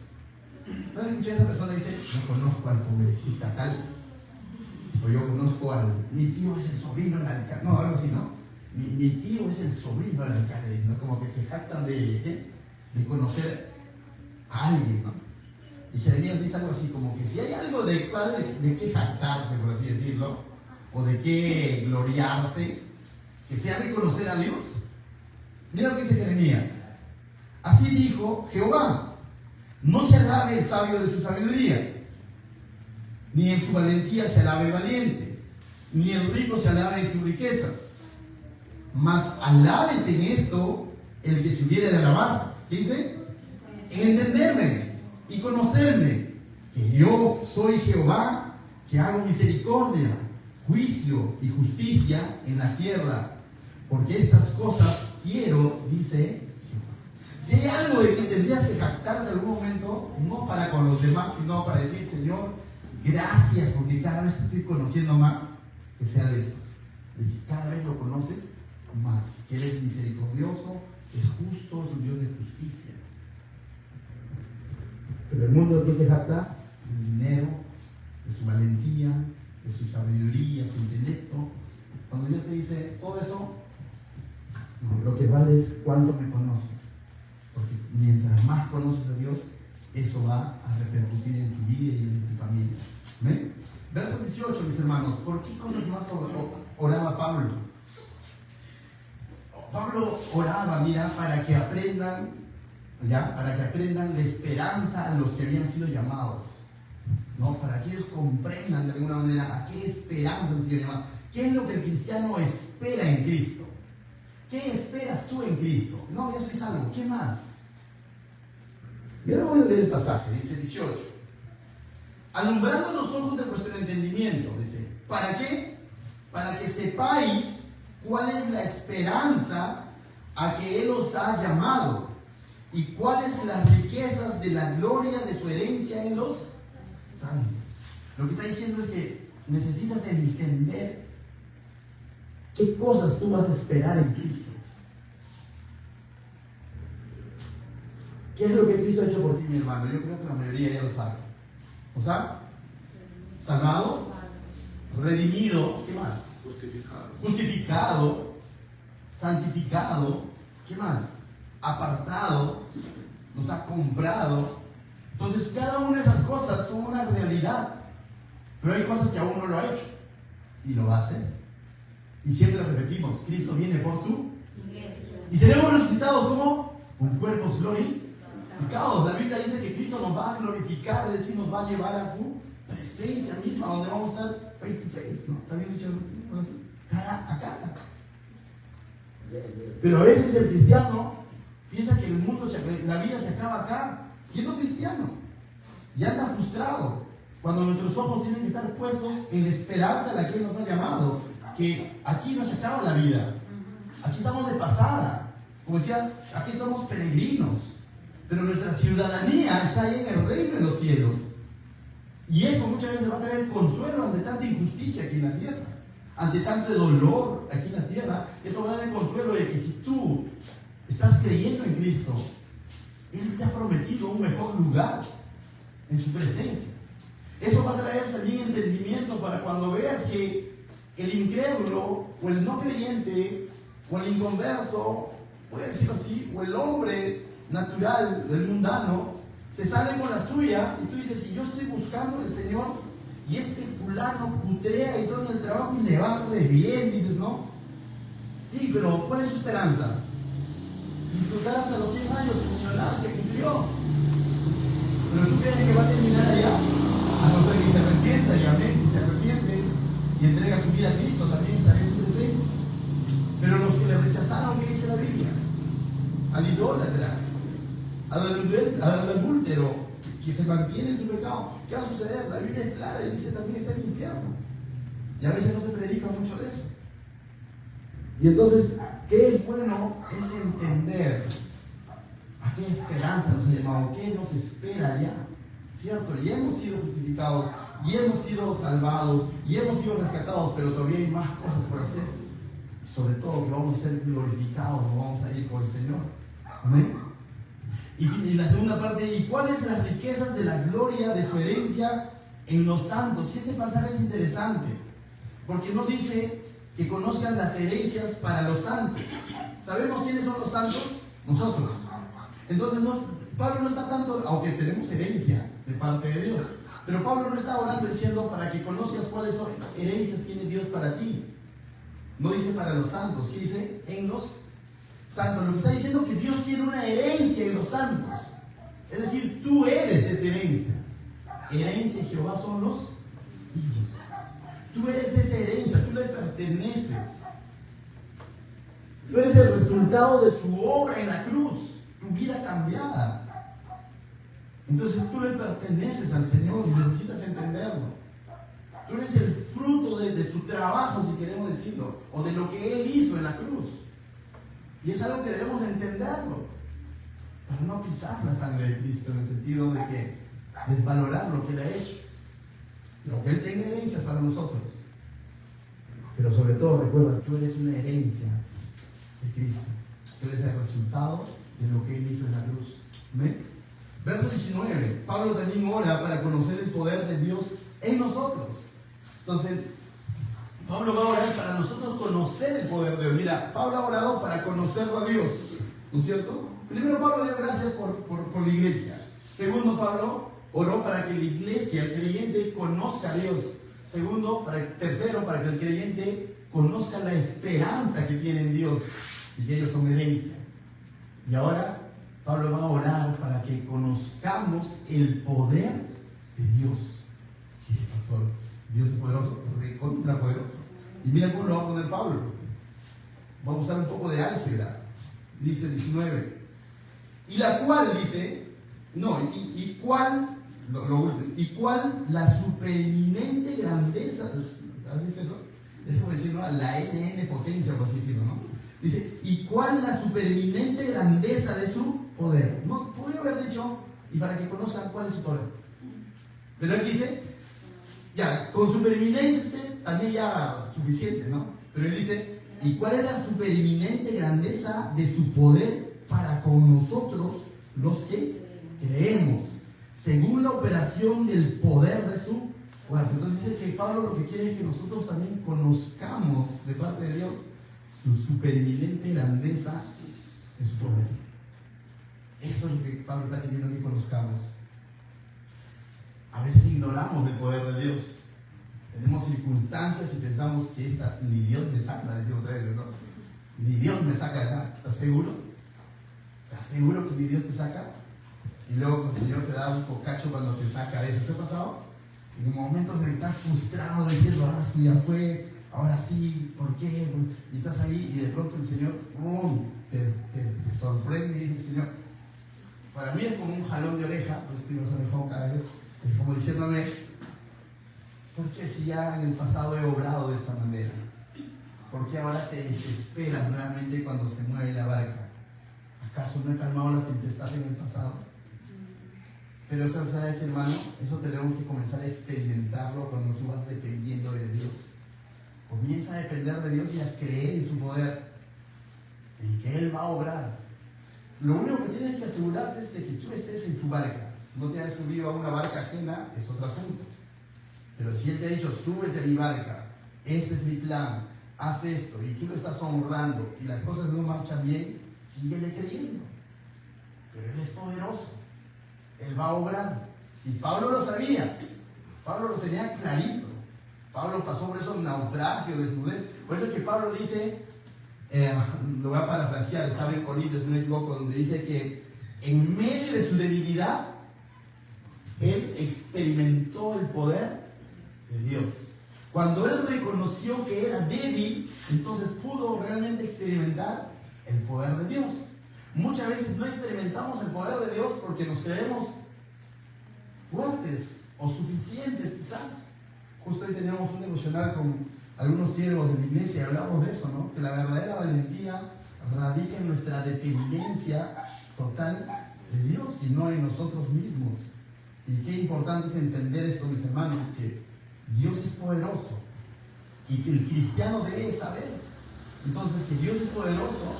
Entonces escuché a esa persona y dice, yo conozco al congresista tal, o yo conozco mi tío es el sobrino del alcalde, no, algo así, ¿no? Mi tío es el sobrino del alcalde, ¿no? Como que se jactan de conocer a alguien, ¿no? Y Jeremías dice algo así, como que si hay algo de qué jactarse, por así decirlo, o de qué gloriarse, que sea de conocer a Dios. Mira lo que dice Jeremías. Así dijo Jehová: no se alabe el sabio de su sabiduría, ni en su valentía se alabe el valiente, ni el rico se alabe en sus riquezas, mas alabes en esto el que se hubiere de alabar. ¿Qué dice? En entenderme y conocerme, que yo soy Jehová, que hago misericordia, juicio y justicia en la tierra, porque estas cosas quiero, dice Jehová. Si hay algo de que tendrías que jactar en algún momento, no para con los demás, sino para decir, Señor, gracias, porque cada vez te estoy conociendo más, que sea de eso, de que cada vez lo conoces más, que eres misericordioso, es justo, es un Dios de justicia. Pero el mundo, ¿de qué se jacta? El dinero, de su valentía, de su sabiduría, su intelecto. Cuando Dios te dice todo eso, no, lo que vale es cuánto me conoces. Porque mientras más conoces a Dios, eso va a repercutir en tu vida y en tu familia. ¿Ven? Verso 18, mis hermanos. ¿Por qué cosas más oraba Pablo? Pablo oraba, mira, para que aprendan la esperanza a los que habían sido llamados, ¿no? Para que ellos comprendan de alguna manera a qué esperanza han sido llamados. ¿Qué es lo que el cristiano espera en Cristo? ¿Qué esperas tú en Cristo? No, ya soy salvo. ¿Qué más? Mira, voy a leer el pasaje, dice 18. Alumbrando los ojos de vuestro entendimiento, dice, ¿para qué? Para que sepáis cuál es la esperanza a que Él os ha llamado y cuáles las riquezas de la gloria de su herencia en los santos. Lo que está diciendo es que necesitas entender qué cosas tú vas a esperar en Cristo. ¿Qué es lo que Cristo ha hecho por ti, mi hermano? Yo creo que la mayoría ya lo sabe. O sea, salvado, redimido, ¿qué más? Justificado, santificado, ¿qué más? Apartado, nos ha comprado. Entonces, cada una de esas cosas son una realidad. Pero hay cosas que aún no lo ha hecho y lo va a hacer. Y siempre repetimos, Cristo viene por su iglesia. Y seremos resucitados como con cuerpos glorificados. La Biblia dice que Cristo nos va a glorificar, es decir, nos va a llevar a su presencia misma, donde vamos a estar face to face, ¿no? ¿Está bien dicho? Cara a cara. Pero a veces el cristiano piensa que el mundo, la vida se acaba acá, siendo cristiano, y anda frustrado, cuando nuestros ojos tienen que estar puestos en la esperanza a la que Él nos ha llamado, que aquí no se acaba la vida, aquí estamos de pasada, como decía, aquí estamos peregrinos. Pero nuestra ciudadanía está ahí en el reino de los cielos. Y eso muchas veces va a traer consuelo ante tanta injusticia aquí en la tierra, ante tanto dolor aquí en la tierra. Esto va a dar el consuelo de que si tú estás creyendo en Cristo, Él te ha prometido un mejor lugar en su presencia. Eso va a traer también entendimiento para cuando veas que el incrédulo o el no creyente o el inconverso, voy a decirlo así, o el hombre natural, el mundano, se sale con la suya y tú dices, si yo estoy buscando al Señor y este fulano putrea y todo en el trabajo y le va re bien, dices, ¿no? Sí, pero ¿cuál es su esperanza? Disfrutar hasta los 100 años, millonadas que cumplió. Pero tú crees que va a terminar allá, a no ser que se arrepienta, y amén, si se arrepiente y entrega su vida a Cristo, también estará en su presencia. Pero los que le rechazaron, ¿qué dice la Biblia? Al idólatra, al adúltero, que se mantiene en su pecado, ¿qué va a suceder? La Biblia es clara y dice también está en el infierno. Y a veces no se predica mucho de eso. Y entonces, qué es bueno es entender a qué esperanza nos ha llamado, qué nos espera allá, ¿cierto? Y hemos sido justificados, y hemos sido salvados, y hemos sido rescatados, pero todavía hay más cosas por hacer. Y sobre todo que vamos a ser glorificados, nos vamos a ir con el Señor. Amén. Y la segunda parte, ¿y cuáles las riquezas de la gloria de su herencia en los santos? Y este pasaje es interesante, porque no dice que conozcan las herencias para los santos. ¿Sabemos quiénes son los santos? Nosotros. Entonces, Pablo no está tanto, aunque tenemos herencia de parte de Dios, pero Pablo no está orando diciendo para que conozcas cuáles son herencias tiene Dios para ti. No dice para los santos, ¿qué dice? En los santos. Lo que está diciendo es que Dios tiene una herencia en los santos. Es decir, tú eres esa herencia. Herencia de Jehová son los hijos. Tú eres esa herencia, tú le perteneces. Tú eres el resultado de su obra en la cruz, tu vida cambiada. Entonces tú le perteneces al Señor y necesitas entenderlo. Tú eres el fruto de su trabajo, si queremos decirlo, o de lo que Él hizo en la cruz. Y es algo que debemos entenderlo, para no pisar la sangre de Cristo, en el sentido de que desvalorar lo que Él ha hecho. Pero que Él tenga herencias para nosotros. Pero sobre todo, recuerda, tú eres una herencia de Cristo. Tú eres el resultado de lo que Él hizo en la cruz. ¿Amén? Verso 19. Pablo también ora para conocer el poder de Dios en nosotros. Entonces, Pablo va a orar para nosotros conocer el poder de Dios. Mira, Pablo ha orado para conocerlo a Dios, ¿no es cierto? Primero, Pablo dio gracias por la iglesia. Segundo, Pablo oró para que la iglesia, el creyente, conozca a Dios. Tercero, para que el creyente conozca la esperanza que tiene en Dios y que ellos son herencia. Y ahora Pablo va a orar para que conozcamos el poder de Dios. ¿Qué, pastor? Dios es poderoso, recontra poderoso. Y mira cómo lo va a poner Pablo. Vamos a usar un poco de álgebra. Dice 19. Y la cual, dice, No, ¿y cuál? Lo último. ¿Y cuál la supereminente grandeza? ¿Has visto eso? Es como decir, ¿no? La NN potencia, por así decirlo, ¿no? Dice, ¿y cuál la supereminente grandeza de su poder? No, podría haber dicho, y para que conozcan cuál es su poder. Pero él dice, ya, con supereminente también ya suficiente, ¿no? Pero él dice, ¿y cuál es la supereminente grandeza de su poder para con nosotros, los que creemos, según la operación del poder de su fuerza? Entonces dice que Pablo lo que quiere es que nosotros también conozcamos de parte de Dios su supereminente grandeza de su poder. Eso es lo que Pablo está queriendo que conozcamos. A veces ignoramos el poder de Dios. Tenemos circunstancias y pensamos que ni Dios me saca, decimos a veces, ¿no? Ni Dios me saca de acá. ¿Estás seguro? ¿Estás seguro que ni Dios te saca? Y luego el Señor te da un cocacho cuando te saca de eso. ¿Qué ha pasado? En momentos en que estás frustrado diciendo, ahora sí ya fue, ahora sí, ¿por qué? Y estás ahí y de pronto el Señor te sorprende y dice, Señor, para mí es como un jalón de oreja, pues que nos alejamos cada vez, es como diciéndome, ¿por qué si ya en el pasado he obrado de esta manera? ¿Por qué ahora te desesperas nuevamente cuando se mueve la barca? ¿Acaso no he calmado la tempestad en el pasado? Pero eso, ¿sabes qué, hermano? Eso tenemos que comenzar a experimentarlo cuando tú vas dependiendo de Dios. Comienza a depender de Dios y a creer en su poder, en que Él va a obrar. Lo único que tienes que asegurarte es de que tú estés en su barca. No te has subido a una barca ajena, es otro asunto. Pero si Él te ha dicho, súbete a mi barca, este es mi plan, haz esto, y tú lo estás honrando, y las cosas no marchan bien, síguele creyendo. Pero Él es poderoso. Él va a obrar. Y Pablo lo sabía. Pablo lo tenía clarito. Pablo pasó por esos naufragios, desnudez. Por eso es que Pablo dice, lo voy a parafrasear, estaba en Corintios, si no me equivoco, donde dice que en medio de su debilidad, él experimentó el poder de Dios. Cuando él reconoció que era débil, entonces pudo realmente experimentar el poder de Dios. Muchas veces no experimentamos el poder de Dios porque nos creemos fuertes o suficientes quizás. Justo hoy teníamos un devocional con algunos siervos de la iglesia y hablamos de eso, ¿no? Que la verdadera valentía radica en nuestra dependencia total de Dios y no en nosotros mismos. Y qué importante es entender esto, mis hermanos, que Dios es poderoso y que el cristiano debe saber. Entonces, que Dios es poderoso.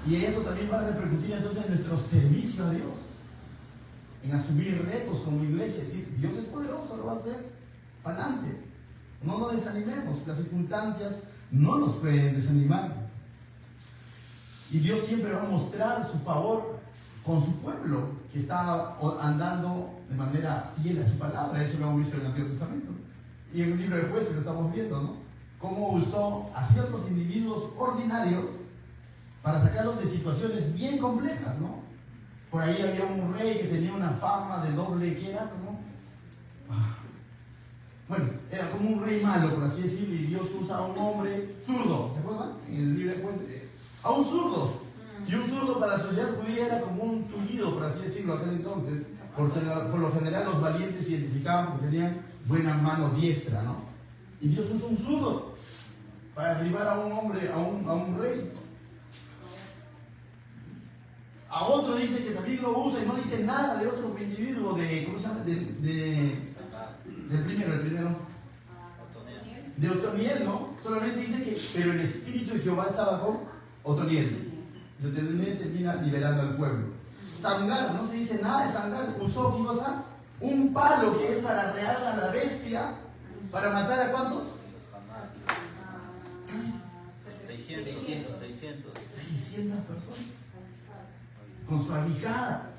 Y eso también va a repercutir entonces en nuestro servicio a Dios, en asumir retos como iglesia, es decir, Dios es poderoso, lo va a hacer, para adelante. No nos desanimemos, las circunstancias no nos pueden desanimar. Y Dios siempre va a mostrar su favor con su pueblo, que está andando de manera fiel a su palabra. Eso lo hemos visto en el Antiguo Testamento. Y en el libro de Jueces lo estamos viendo, ¿no? Cómo usó a ciertos individuos ordinarios para sacarlos de situaciones bien complejas, ¿no? Por ahí había un rey que tenía una fama de doble, que era como, bueno, era como un rey malo, por así decirlo, y Dios usa a un hombre zurdo, ¿se acuerdan? En el libro de Jueces, a un zurdo. Y un zurdo para la sociedad judía era como un tullido, por así decirlo, aquel entonces, porque por lo general los valientes se identificaban porque tenían buena mano diestra, ¿no? Y Dios usa un zurdo para derribar a un hombre, a un rey. A otro dice que también lo usa y no dice nada de otro individuo, ¿cómo se llama? Del primero, de Otoniel, ¿no? Solamente dice que, pero el Espíritu de Jehová estaba con Otoniel. Y Otoniel termina liberando al pueblo. Samgar, no se dice nada de Samgar, usó, ¿qué cosa? Un palo que es para arrear a la bestia, para matar a ¿cuántos? 600 personas. Con su aguijada.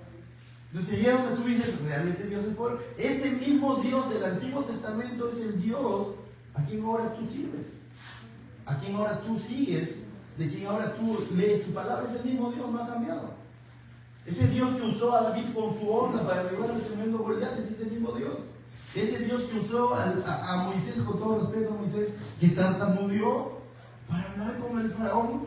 Entonces ahí es donde tú dices, realmente Dios es poderoso. Ese mismo Dios del Antiguo Testamento es el Dios a quien ahora tú sirves, a quien ahora tú sigues, de quien ahora tú lees su palabra. Es el mismo Dios, no ha cambiado. Ese Dios que usó a David con su onda para derribar al tremendo Goliat, es ese mismo Dios. Ese Dios que usó a Moisés, con todo respeto a Moisés, que tartamudeó para hablar con el faraón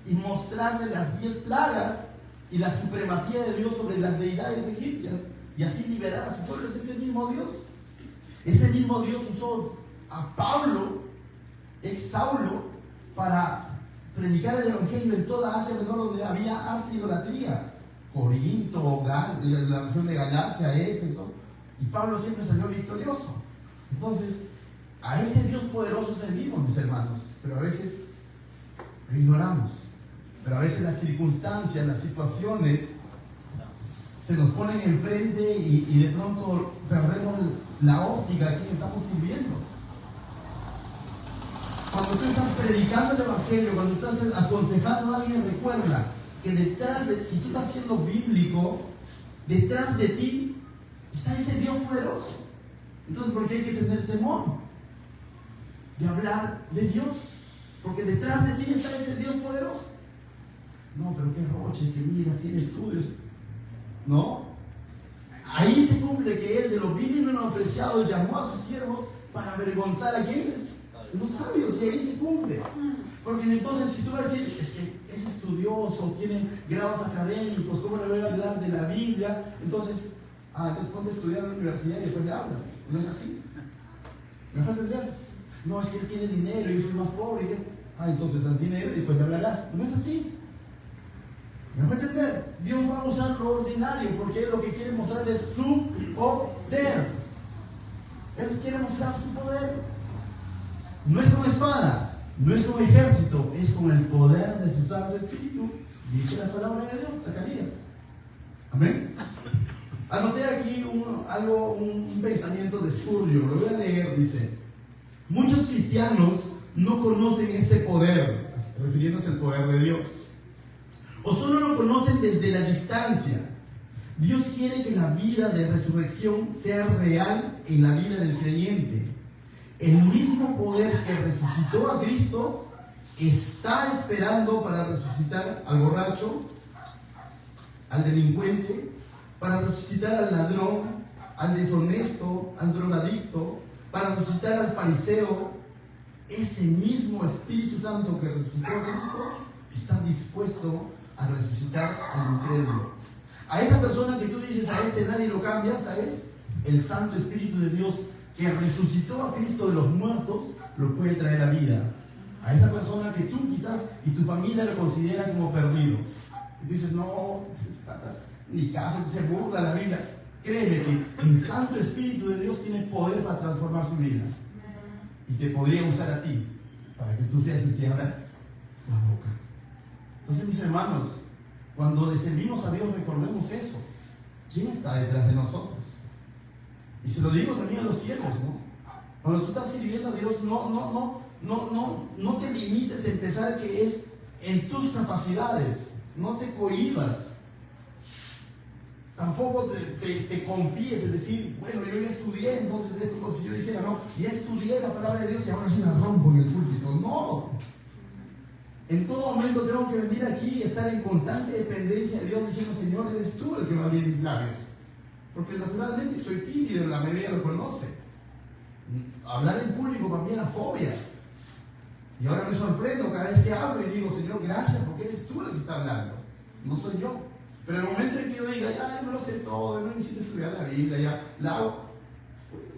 y mostrarle las 10 plagas y la supremacía de Dios sobre las deidades egipcias y así liberar a su pueblo. Es ese mismo Dios. Ese mismo Dios usó a Pablo, ex Saulo, para predicar el evangelio en toda Asia Menor, donde había arte y idolatría. Corinto, la región de Galacia, Éfeso, y Pablo siempre salió victorioso. Entonces, a ese Dios poderoso servimos, mis hermanos, pero a veces lo ignoramos, pero a veces las circunstancias, las situaciones se nos ponen enfrente y de pronto perdemos la óptica a quien estamos sirviendo. Cuando tú estás predicando el evangelio, cuando estás aconsejando a alguien, recuerda que detrás de, si tú estás siendo bíblico, detrás de ti está ese Dios poderoso. Entonces, ¿por qué hay que tener temor de hablar de Dios? Porque detrás de ti está ese Dios poderoso. No, pero qué roche, que mira, tiene estudios. No. Ahí se cumple que Él de lo vil y menospreciado llamó a sus siervos para avergonzar a quienes, los sabios, y ahí se cumple. Porque entonces, si tú vas a decir, es que es estudioso, tiene grados académicos, ¿cómo le voy a hablar de la Biblia? Entonces, entonces ponte a estudiar en la universidad y después le hablas. No es así. ¿Me vas a entender? No, es que él tiene dinero y yo soy más pobre. Entonces al dinero y después le hablarás. No es así. ¿Me vas a entender? Dios va a usar lo ordinario porque Él lo que quiere mostrar es su poder. Él quiere mostrar su poder. No es con espada, no es con ejército, es con el poder de su Santo Espíritu, dice la palabra de Dios, Zacarías. Amén. Anoté aquí un pensamiento de Spurgeon, lo voy a leer, dice: muchos cristianos no conocen este poder, refiriéndose al poder de Dios, o solo lo conocen desde la distancia. Dios quiere que la vida de resurrección sea real en la vida del creyente. El mismo poder que resucitó a Cristo está esperando para resucitar al borracho, al delincuente, para resucitar al ladrón, al deshonesto, al drogadicto, para resucitar al fariseo. Ese mismo Espíritu Santo que resucitó a Cristo está dispuesto a resucitar al incrédulo. A esa persona que tú dices, a este nadie lo cambia, ¿sabes? El Santo Espíritu de Dios que resucitó a Cristo de los muertos lo puede traer a vida. A esa persona que tú quizás y tu familia lo considera como perdido. Y tú dices, no, ni caso, se burla la Biblia. Créeme que el Santo Espíritu de Dios tiene poder para transformar su vida. Y te podría usar a ti para que tú seas el que abra la boca. Entonces, mis hermanos, cuando le servimos a Dios, recordemos eso. ¿Quién está detrás de nosotros? Y se lo digo también a los cielos, ¿no? Cuando tú estás sirviendo a Dios, no te limites a pensar que es en tus capacidades. No te cohibas. Tampoco te confíes en decir, bueno, yo ya estudié, entonces esto, como si yo dijera, no, ya estudié la palabra de Dios y ahora sí la rompo en el púlpito. No. En todo momento tengo que venir aquí y estar en constante dependencia de Dios, diciendo, Señor, eres tú el que va a abrir mis labios. Porque naturalmente soy tímido, la mayoría lo conoce. Hablar en público para mí es una fobia. Y ahora me sorprendo cada vez que hablo y digo, Señor, gracias, porque eres tú el que está hablando, no soy yo. Pero en el momento en que yo diga, ya no lo sé todo, no necesito estudiar la Biblia, ya la hago,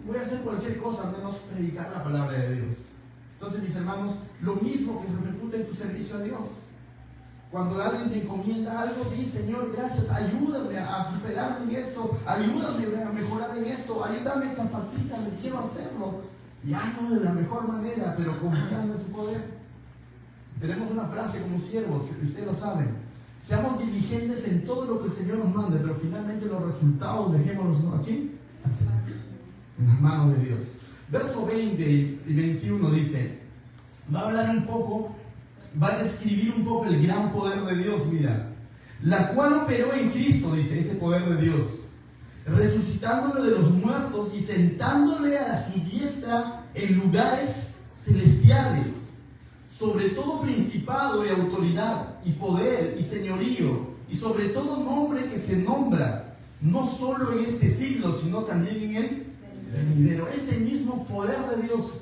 voy a hacer cualquier cosa menos predicar la palabra de Dios. Entonces, mis hermanos, lo mismo que repercute en tu servicio a Dios. Cuando alguien te encomienda algo, di, Señor, gracias, ayúdame a superarme en esto, ayúdame a mejorar en esto, ayúdame, capacítame, quiero hacerlo. Y hazlo de la mejor manera, pero confiando en su poder. Tenemos una frase como siervos, ustedes lo saben: seamos diligentes en todo lo que el Señor nos mande, pero finalmente los resultados dejémoslos aquí, en las manos de Dios. Verso 20 y 21 dice, va a hablar un poco, va a describir un poco el gran poder de Dios, mira, la cual operó en Cristo, dice, ese poder de Dios, resucitándolo de los muertos y sentándole a su diestra en lugares celestiales, sobre todo principado y autoridad y poder y señorío, y sobre todo nombre que se nombra, no solo en este siglo, sino también en el venidero. Ese mismo poder de Dios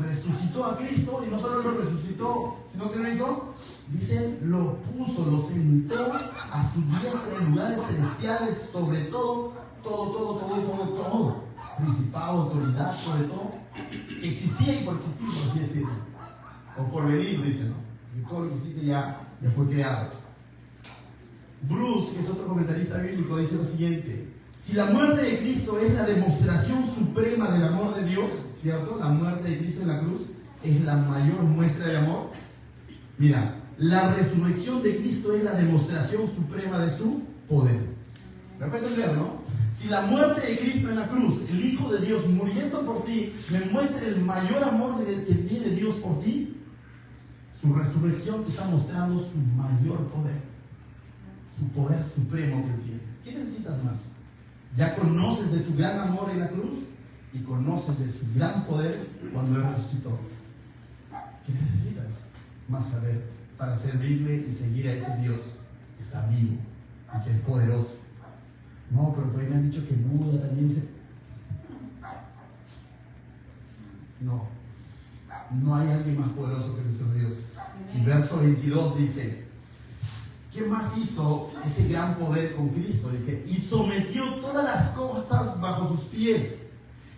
resucitó a Cristo, y no solo lo resucitó, sino que lo hizo dice, lo puso, lo sentó a su diestra en lugares celestiales, sobre todo, todo, principado, autoridad, sobre todo, que existía y por existir, por así decirlo, o por venir, dice, ¿no? Que todo lo que existe ya fue creado. Bruce, que es otro comentarista bíblico, dice lo siguiente: si la muerte de Cristo es la demostración suprema del amor de Dios, ¿cierto? La muerte de Cristo en la cruz es la mayor muestra de amor. Mira, la resurrección de Cristo es la demostración suprema de su poder. ¿Me puede entender, no? Si la muerte de Cristo en la cruz, el Hijo de Dios muriendo por ti, me muestra el mayor amor que tiene Dios por ti, su resurrección te está mostrando su mayor poder, su poder supremo que él tiene. ¿Qué necesitas más? Ya conoces de su gran amor en la cruz y conoces de su gran poder cuando él resucitó. ¿Qué necesitas más saber para servirle y seguir a ese Dios que está vivo y que es poderoso? No, pero por ahí me han dicho que Buda también dice. No hay alguien más poderoso que nuestro Dios. Y verso 22 dice: ¿qué más hizo ese gran poder con Cristo? Dice, y sometió todas las cosas bajo sus pies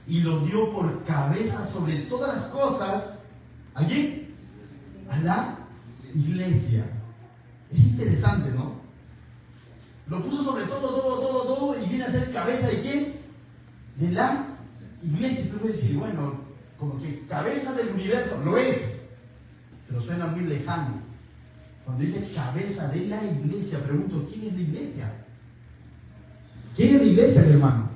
y lo dio por cabeza sobre todas las cosas. ¿A quién? A la iglesia. Es interesante, ¿no? Lo puso sobre todo y viene a ser cabeza ¿de quién? De la iglesia. Tú puedes decir, bueno, como que cabeza del universo, lo es, pero suena muy lejano. Cuando dice cabeza de la iglesia, pregunto, ¿quién es la iglesia? ¿Quién es la iglesia, mi hermano?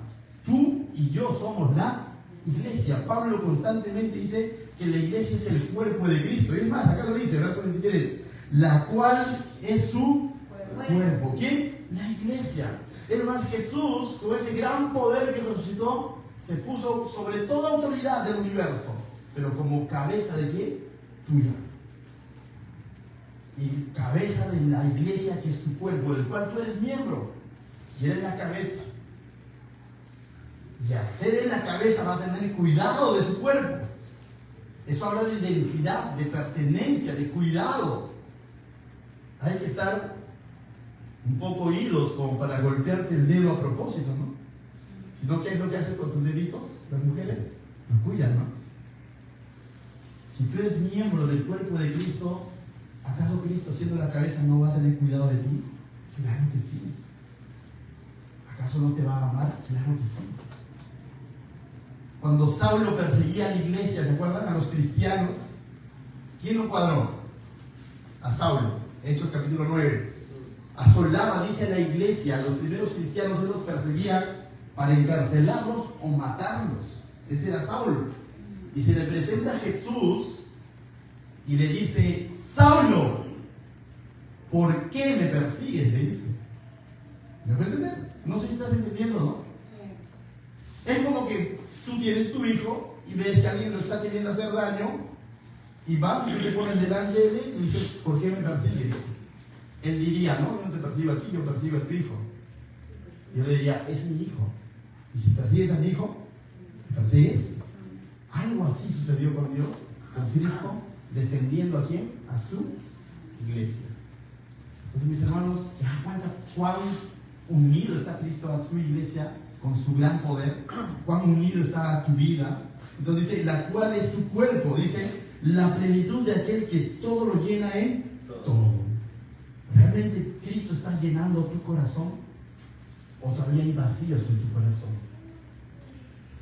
Tú y yo somos la iglesia. Pablo constantemente dice que la iglesia es el cuerpo de Cristo. Y es más, acá lo dice, verso 23, la cual es su cuerpo. ¿Quién? La iglesia. Es más, Jesús, con ese gran poder que resucitó, se puso sobre toda autoridad del universo, pero como cabeza ¿de qué? Tuya. Y cabeza de la iglesia, que es tu cuerpo, del cual tú eres miembro, y eres la cabeza. Y al ser en la cabeza va a tener cuidado de su cuerpo. Eso habla de identidad, de pertenencia, de cuidado. Hay que estar un poco oídos como para golpearte el dedo a propósito, ¿no? Si no, ¿qué es lo que hacen con tus deditos las mujeres? Lo cuidan, ¿no? Si tú eres miembro del cuerpo de Cristo, ¿acaso Cristo, siendo la cabeza, no va a tener cuidado de ti? Claro que sí. ¿Acaso no te va a amar? Claro que sí. Cuando Saulo perseguía a la iglesia, ¿se acuerdan? A los cristianos, ¿quién lo cuadró? A Saulo, Hechos capítulo 9. Asolaba, dice, a la iglesia, a los primeros cristianos, él los perseguía para encarcelarlos o matarlos. Ese era Saulo. Y se le presenta a Jesús y le dice, Saulo, ¿por qué me persigues? Le dice. ¿Me puede entender? No sé si estás entendiendo, ¿no? Sí. Es como que tú tienes tu hijo y ves que alguien lo está queriendo hacer daño y vas y tú te pones delante de él y dices, ¿por qué me persigues? Él diría, no, yo no te persigo aquí, yo persigo a tu hijo. Yo le diría, es mi hijo. Y si persigues a mi hijo, ¿persigues? Algo así sucedió con Dios, con Cristo, defendiendo ¿a quién? A su iglesia. Entonces, mis hermanos, ¿te das cuenta cuán unido está Cristo a su iglesia con su gran poder? ¿Cuán unido está a tu vida? Entonces dice, la cual es su cuerpo, dice, la plenitud de aquel que todo lo llena en todo. ¿Realmente Cristo está llenando tu corazón? ¿O todavía hay vacíos en tu corazón?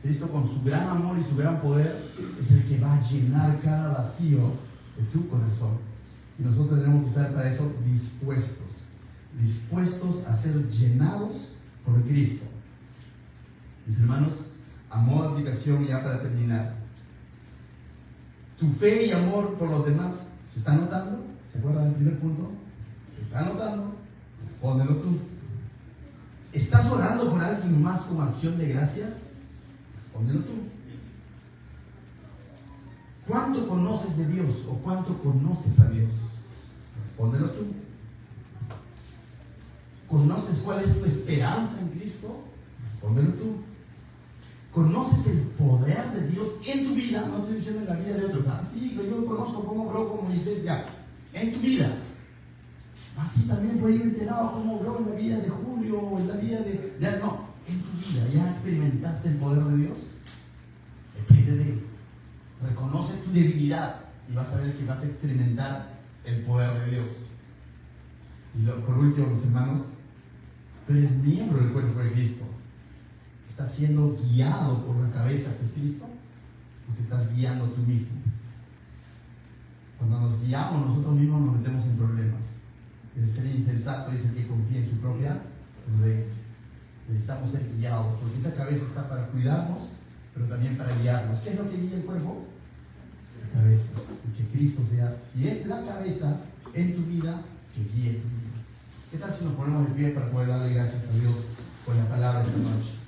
Cristo, con su gran amor y su gran poder, es el que va a llenar cada vacío de tu corazón. Y nosotros tenemos que estar para eso dispuestos a ser llenados por Cristo. Mis hermanos, a modo de aplicación, ya para terminar, tu fe y amor por los demás, ¿se está notando? ¿Se acuerdan del primer punto? ¿Se está notando? Respóndelo tú. ¿Estás orando por alguien más como acción de gracias? Respóndelo tú. ¿Cuánto conoces de Dios o cuánto conoces a Dios? Respóndelo tú. ¿Conoces cuál es tu esperanza en Cristo? Respóndelo tú. ¿Conoces el poder de Dios en tu vida? No estoy diciendo en la vida de otros. Ah, sí, yo conozco cómo obró con Moisés, ya. En tu vida. Así también por ahí me he enterado cómo obró en la vida de Julio o en la vida de... No, en tu vida ya experimentaste el poder de Dios. Depende de él. Reconoce tu debilidad y vas a ver que vas a experimentar el poder de Dios. Y por último, mis hermanos, tú eres miembro del cuerpo de Cristo. ¿Estás siendo guiado por la cabeza que es Cristo? ¿O te estás guiando tú mismo? Cuando nos guiamos nosotros mismos nos metemos en problemas. El ser insensato es el que confía en su propia prudencia. Necesitamos ser guiados, porque esa cabeza está para cuidarnos, pero también para guiarnos. ¿Qué es lo que guía el cuerpo? La cabeza. Y que Cristo sea, si es la cabeza en tu vida, que guíe tu vida. ¿Qué tal si nos ponemos de pie para poder darle gracias a Dios por la palabra esta noche?